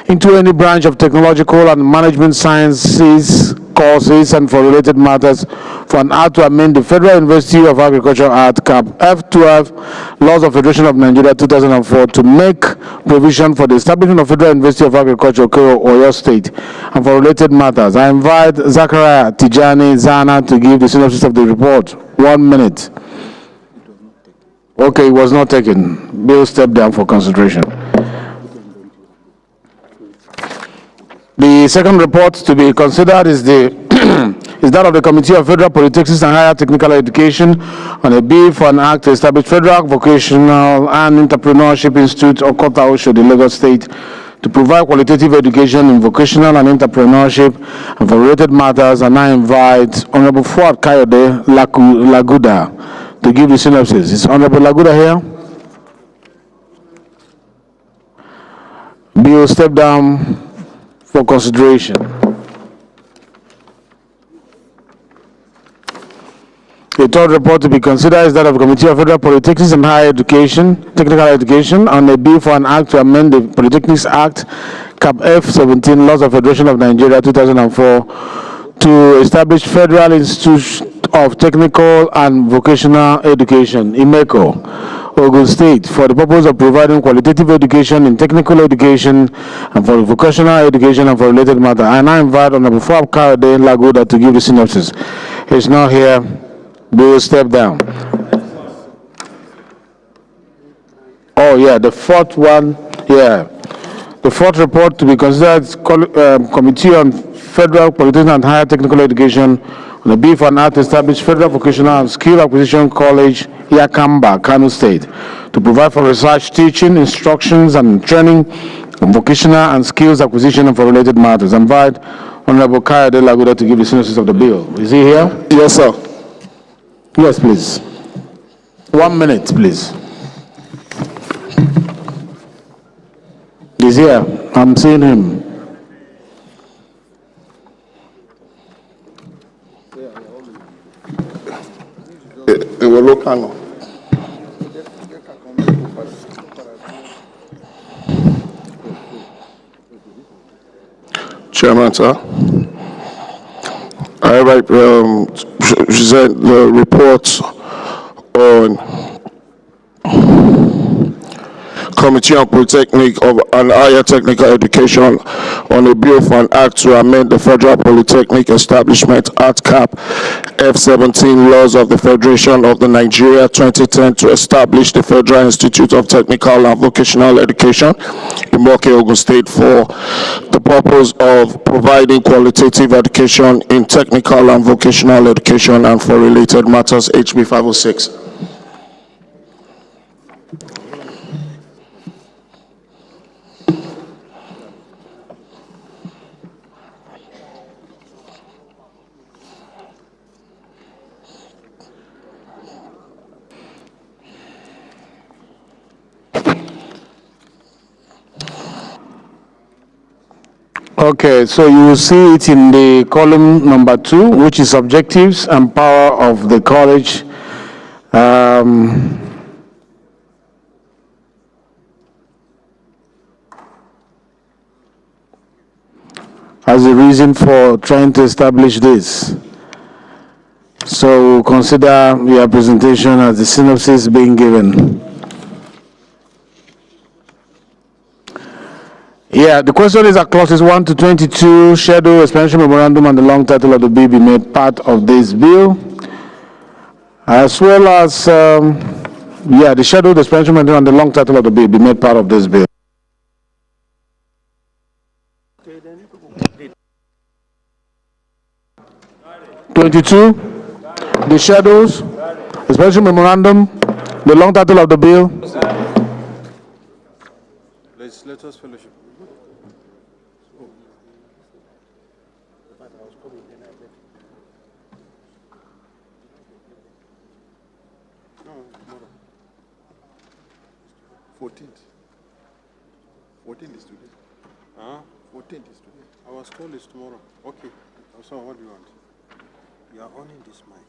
into any branch of technological and management sciences courses and for related matters, for an act to amend the Federal University of Agriculture Act, Cap F12, Laws of Federation of Nigeria 2004, to make provision for the establishment of Federal University of Agriculture, Oyo State, and for related matters. I invite Zachariah Tijani Zana to give the synopsis of the report. 1 minute. Okay, it was not taken. Bill stepped down for consideration. The second report to be considered is that of the Committee of Federal Polytechnics and Higher Technical Education on a bill for an act to establish Federal Vocational and Entrepreneurship Institute, Okota Osho, the Lagos State, to provide qualitative education in vocational and entrepreneurship and for related matters. And I invite Honorable Fuad Kayode Laguda to give the synopsis. Is Honorable Laguda here? Bill, step down for consideration. The third report to be considered is that of the Committee of Federal Polytechnics and Higher Education, Technical Education, on a bill for an act to amend the Polytechnics Act, Cap F17, Laws of Federation of Nigeria 2004, to establish Federal Institute of Technical and Vocational Education, IMECO, Ogun State, for the purpose of providing qualitative education in technical education and for vocational education and for related matters. And I invite Honorable Fuad Kayode Laguda to give the synopsis. He's not here. Bill, step down. Oh, yeah, the fourth one, yeah. The fourth report to be considered is Committee on Federal Polytechnic and Higher Technical Education on the bill for an act to establish Federal Vocational and Skill Acquisition College, Yakamba, Kano State, to provide for research, teaching, instructions, and training on vocational and skills acquisition and for related matters. I invite Honorable Kayode Laguda to give the synopsis of the bill. Is he here? Yes, sir. Yes, please. 1 minute, please. He's here. I'm seeing him. Chairman, sir, I present the report on Committee on Polytechnic and Higher Technical Education on a bill for an act to amend the Federal Polytechnic Establishment Act (CAP) F17 laws of the Federation of the Nigeria 2010 to establish the Federal Institute of Technical and Vocational Education in Moke, Ogun State for the purpose of providing qualitative education in technical and vocational education and for related matters, HB 506. Okay, so you will see it in the column number 2, which is objectives and power of the college. As a reason for trying to establish this. So we'll consider your presentation as the synopsis being given. Yeah, the question is that clauses 1 to 22, schedule, expansion memorandum, and the long title of the bill be made part of this bill, as well as, the schedule, the expansion memorandum, and the long title of the bill be made part of this bill. (22) The schedules, expansion memorandum, the long title of the bill. Legislators Fellowship. No, tomorrow. 14th. 14th is today. Huh? 14th is today. I was told it's tomorrow. Okay. So what do you want? You are on in this mic.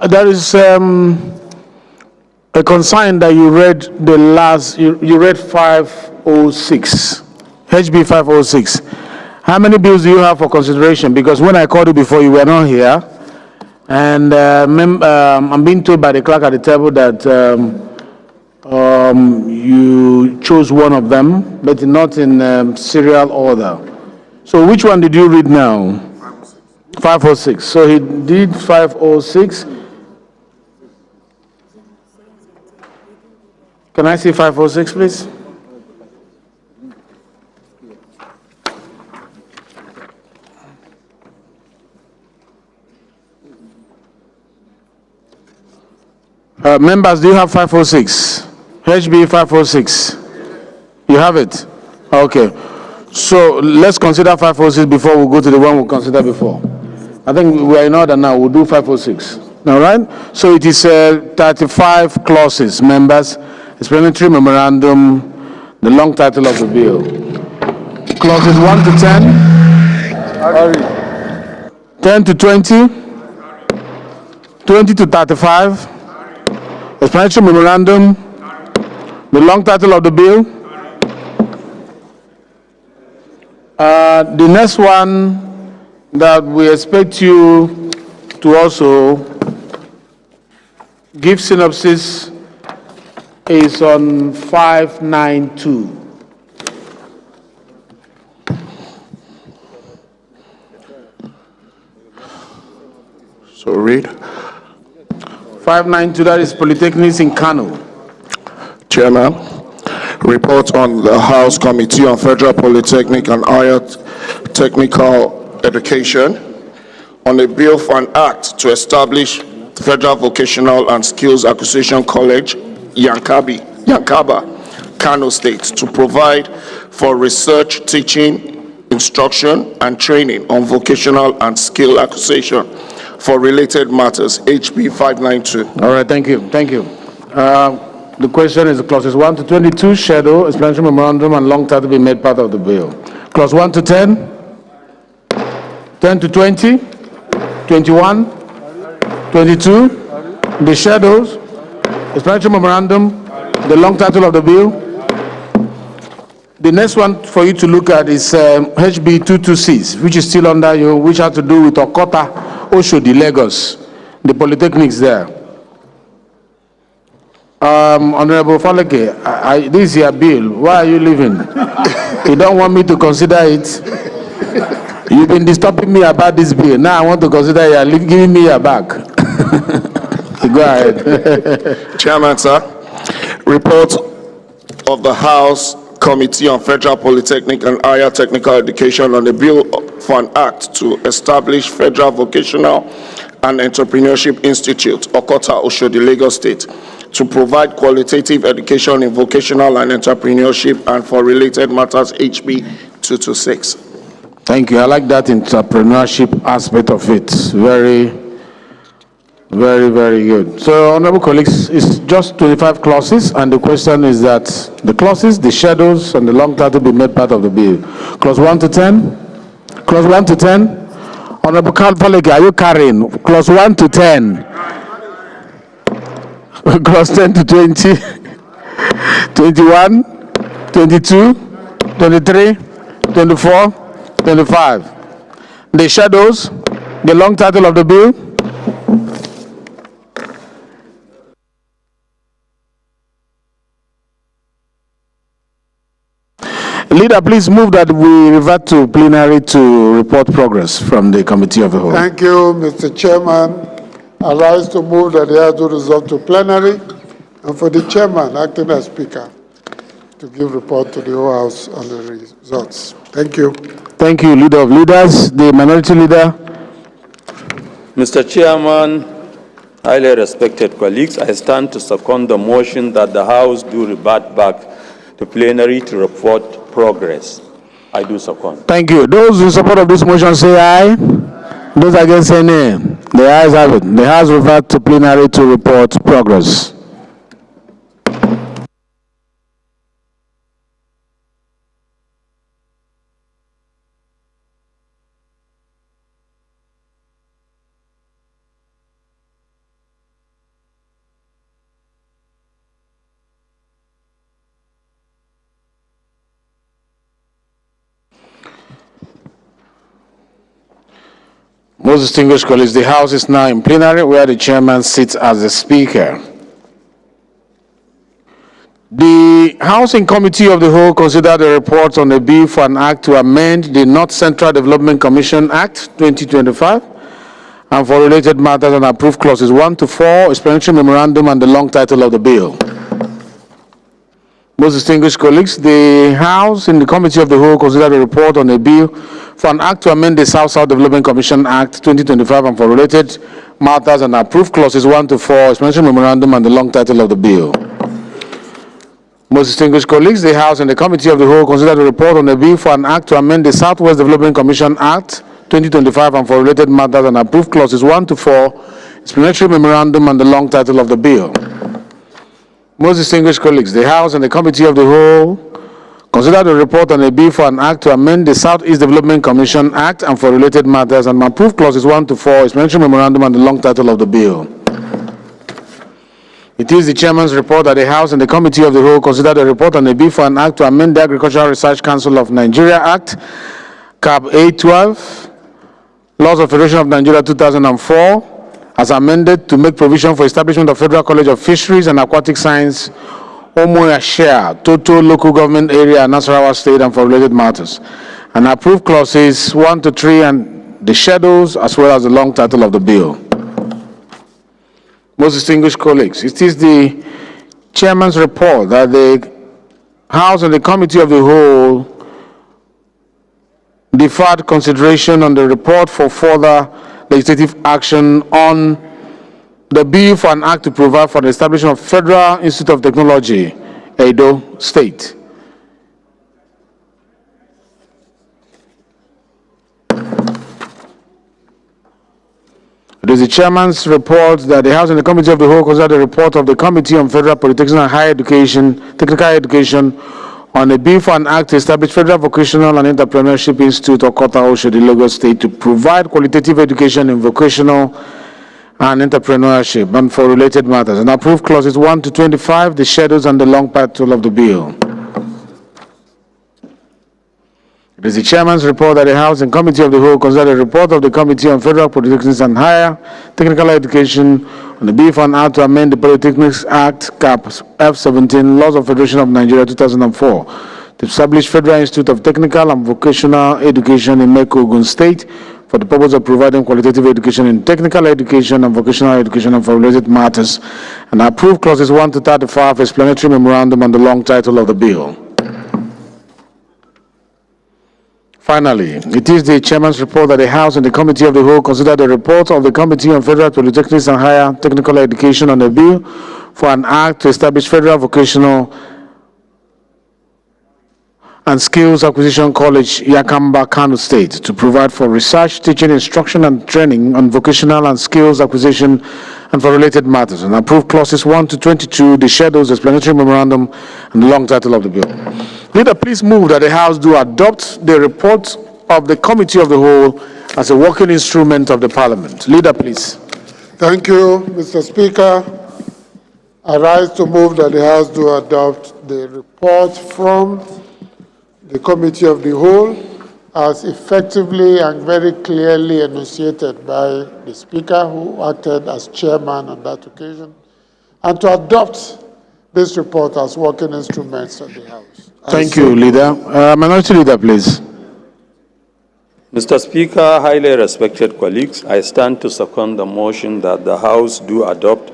There is a concern that you read the last, you read 506, HB 506. How many bills do you have for consideration? Because when I called you before, you were not here. And I'm being told by the clerk at the table that you chose one of them, but not in serial order. So which one did you read now? 506. So he did 506. Can I see 506, please? Members, do you have 506? HB 506. You have it? Okay. So let's consider 506 before we go to the one we considered before. I think we are in order now. We'll do 506. All right? So it is 35 clauses, members, explanatory memorandum, the long title of the bill. Clauses 1 to 10, 10 to 20, 20 to 35, explanatory memorandum, the long title of the bill. The next one that we expect you to also give synopsis is on 592. So read. 592, that is Polytechnics in Kano. Chairman, report on the House Committee on Federal Polytechnic and Higher Technical Education on a bill for an act to establish Federal Vocational and Skills Acquisition College, Yankaba, Kano State, to provide for research, teaching, instruction, and training on vocational and skill acquisition for related matters, HB 592. All right, thank you. Thank you. The question is clauses 1 to 22, schedule, explanatory memorandum, and long title be made part of the bill. Clause 1 to 10, 10 to 20, 21, 22, the schedules, explanatory memorandum, the long title of the bill. The next one for you to look at is HB 226, which is still under you, which has to do with Okota, Oshodi, Lagos, the polytechnics there. Honorable Faleke, this is your bill. Why are you leaving? You don't want me to consider it? You've been disturbing me about this bill. Now I want to consider you giving me your back. Go ahead. Chairman, sir. Report of the House Committee on Federal Polytechnic and Higher Technical Education on the bill for an act to establish Federal Vocational and Entrepreneurship Institute, Okota, Oshodi, Lagos State, to provide qualitative education in vocational and entrepreneurship and for related matters, HB 226. Thank you. I like that entrepreneurship aspect of it. Very good. So, honorable colleagues, it's just 25 clauses, and the question is that the clauses, the schedules, and the long title be made part of the bill. Clause 1 to 10. Clause 1 to 10. Honorable Faleke, are you carrying? Clause 1 to 10. Clause 10 to 20. 21, 22, 23, 24, 25. The schedules, the long title of the bill. Leader, please move that we revert to plenary to report progress from the Committee of the Whole. Thank you, Mr. Chairman. I rise to move that the House do resolve to plenary, and for the chairman, acting as speaker, to give report to the whole House on the results. Thank you. Thank you, Leader of Leaders. The Minority Leader. Mr. Chairman, highly respected colleagues, I stand to second the motion that the House do revert back to plenary to report progress. I do second. Thank you. Those in support of this motion say aye. Those against say nay. The ayes have it. The House revert to plenary to report progress. Most distinguished colleagues, the House is now in plenary where the chairman sits as the speaker. The House in Committee of the Whole considered a report on a bill for an act to amend the North Central Development Commission Act 2025 and for related matters and approved clauses 1 to 4, explanatory memorandum and the long title of the bill. Most distinguished colleagues, the House in the Committee of the Whole considered a report on a bill for an act to amend the South-South Development Commission Act 2025 and for related matters and approved clauses 1 to 4, explanatory memorandum and the long title of the bill. Most distinguished colleagues, the House in the Committee of the Whole considered a report on a bill for an act to amend the Southwest Development Commission Act 2025 and for related matters and approved clauses 1 to 4, explanatory memorandum and the long title of the bill. Most distinguished colleagues, the House and the Committee of the Whole considered a report on a bill for an act to amend the Southeast Development Commission Act and for related matters and approved clauses 1 to 4, explanatory memorandum and the long title of the bill. It is the Chairman's report that the House and the Committee of the Whole considered a report on a bill for an act to amend the Agricultural Research Council of Nigeria Act, Cap A12, Laws of Federation of Nigeria 2004, as amended to make provision for establishment of Federal College of Fisheries and Aquatic Science, Omoyashia, Toto Local Government Area, Nasarawa State, and for related matters, and approved clauses 1 to 3 and the schedules, as well as the long title of the bill. Most distinguished colleagues, it is the Chairman's report that the House and the Committee of the Whole deferred consideration on the report for further legislative action on the bill for an act to provide for the establishment of Federal Institute of Technology, Edo State. It is the chairman's report that the House and the Committee of the Whole consider the report of the Committee on Federal Polytechnic and Higher Education, Technical Education, on a bill for an act to establish Federal Vocational and Entrepreneurship Institute of Kota Oshodi, Lagos State, to provide qualitative education in vocational and entrepreneurship and for related matters, and approve clauses 1 to 25, the schedules and the long title of the bill. It is the chairman's report that the House and Committee of the Whole consider the report of the Committee on Federal Polytechnics and Higher Technical Education on the bill for an act to amend the Polytechnics Act, Cap F17, Laws of Federation of Nigeria 2004, to establish Federal Institute of Technical and Vocational Education in Meko, Ogun State, for the purpose of providing qualitative education in technical education and vocational education and for related matters, and approve clauses 1 to 35, explanatory memorandum, and the long title of the bill. Finally, it is the chairman's report that the House and the Committee of the Whole consider the report of the Committee on Federal Polytechnics and Higher Technical Education on the bill for an act to establish Federal Vocational and Skills Acquisition College, Yakamba, Kano State, to provide for research, teaching, instruction, and training on vocational and skills acquisition and for related matters, and approve clauses 1 to 22, the schedules, explanatory memorandum, and the long title of the bill. Leader, please move that the House do adopt the report of the Committee of the Whole as a working instrument of the Parliament. Leader, please. Thank you, Mr. Speaker. I rise to move that the House do adopt the report from the Committee of the Whole as effectively and very clearly enunciated by the Speaker, who acted as chairman on that occasion, and to adopt this report as working instruments of the House. Thank you, Leader. Minority Leader, please. Mr. Speaker, highly respected colleagues, I stand to second the motion that the House do adopt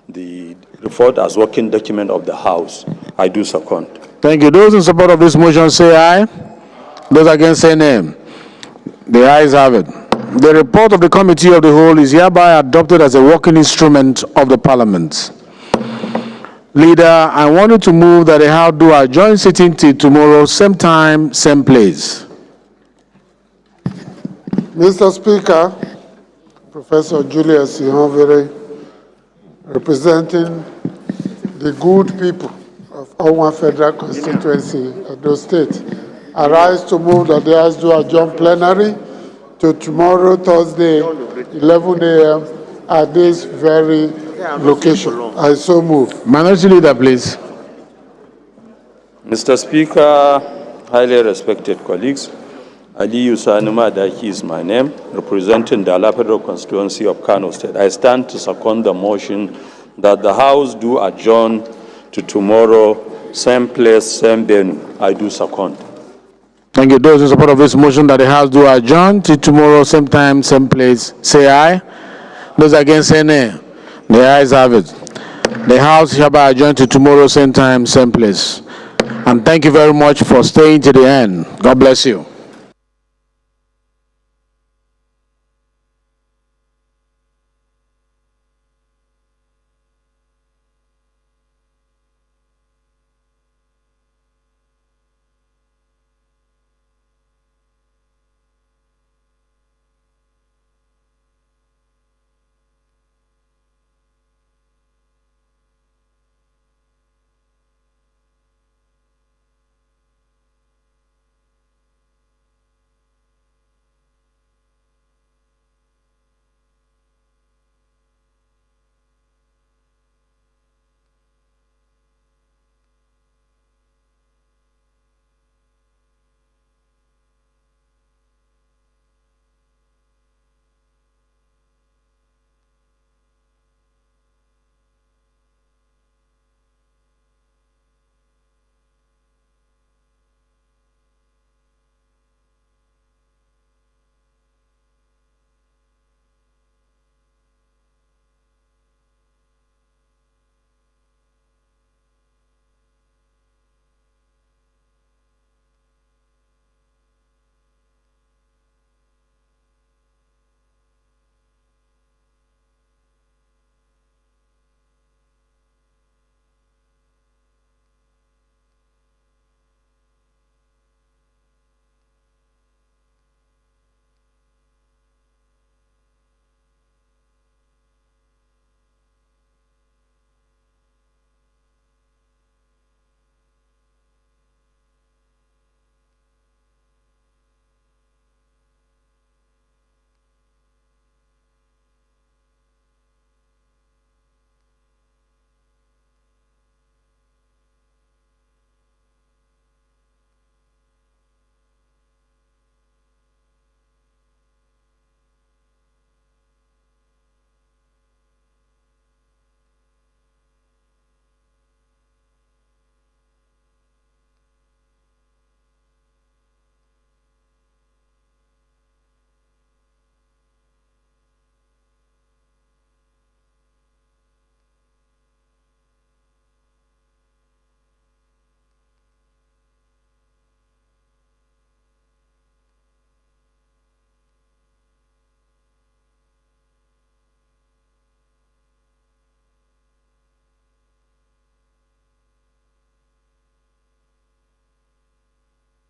the report as working document of the House. I do second. Thank you. Those in support of this motion say aye. Those against say nay. The ayes have it. The report of the Committee of the Whole is hereby adopted as a working instrument of the Parliament. Leader, I want you to move that the House do adjourn sitting till tomorrow, same time, same place. Mr. Speaker, Professor Julius Ihonvere, representing the good people of Owan Federal Constituency, Edo State, I rise to move that the House do adjourn plenary to tomorrow, Thursday, 11 a.m. at this very location. I so move. Minority Leader, please. Mr. Speaker, highly respected colleagues, Ali Usanuma Daki is my name, representing the Alapero constituency of Kano State. I stand to second the motion that the House do adjourn to tomorrow, same place, same venue. I do second. Thank you. Those in support of this motion that the House do adjourn to tomorrow, same time, same place, say aye. Those against say nay. The ayes have it. The House hereby adjourned to tomorrow, same time, same place. And thank you very much for staying to the end. God bless you.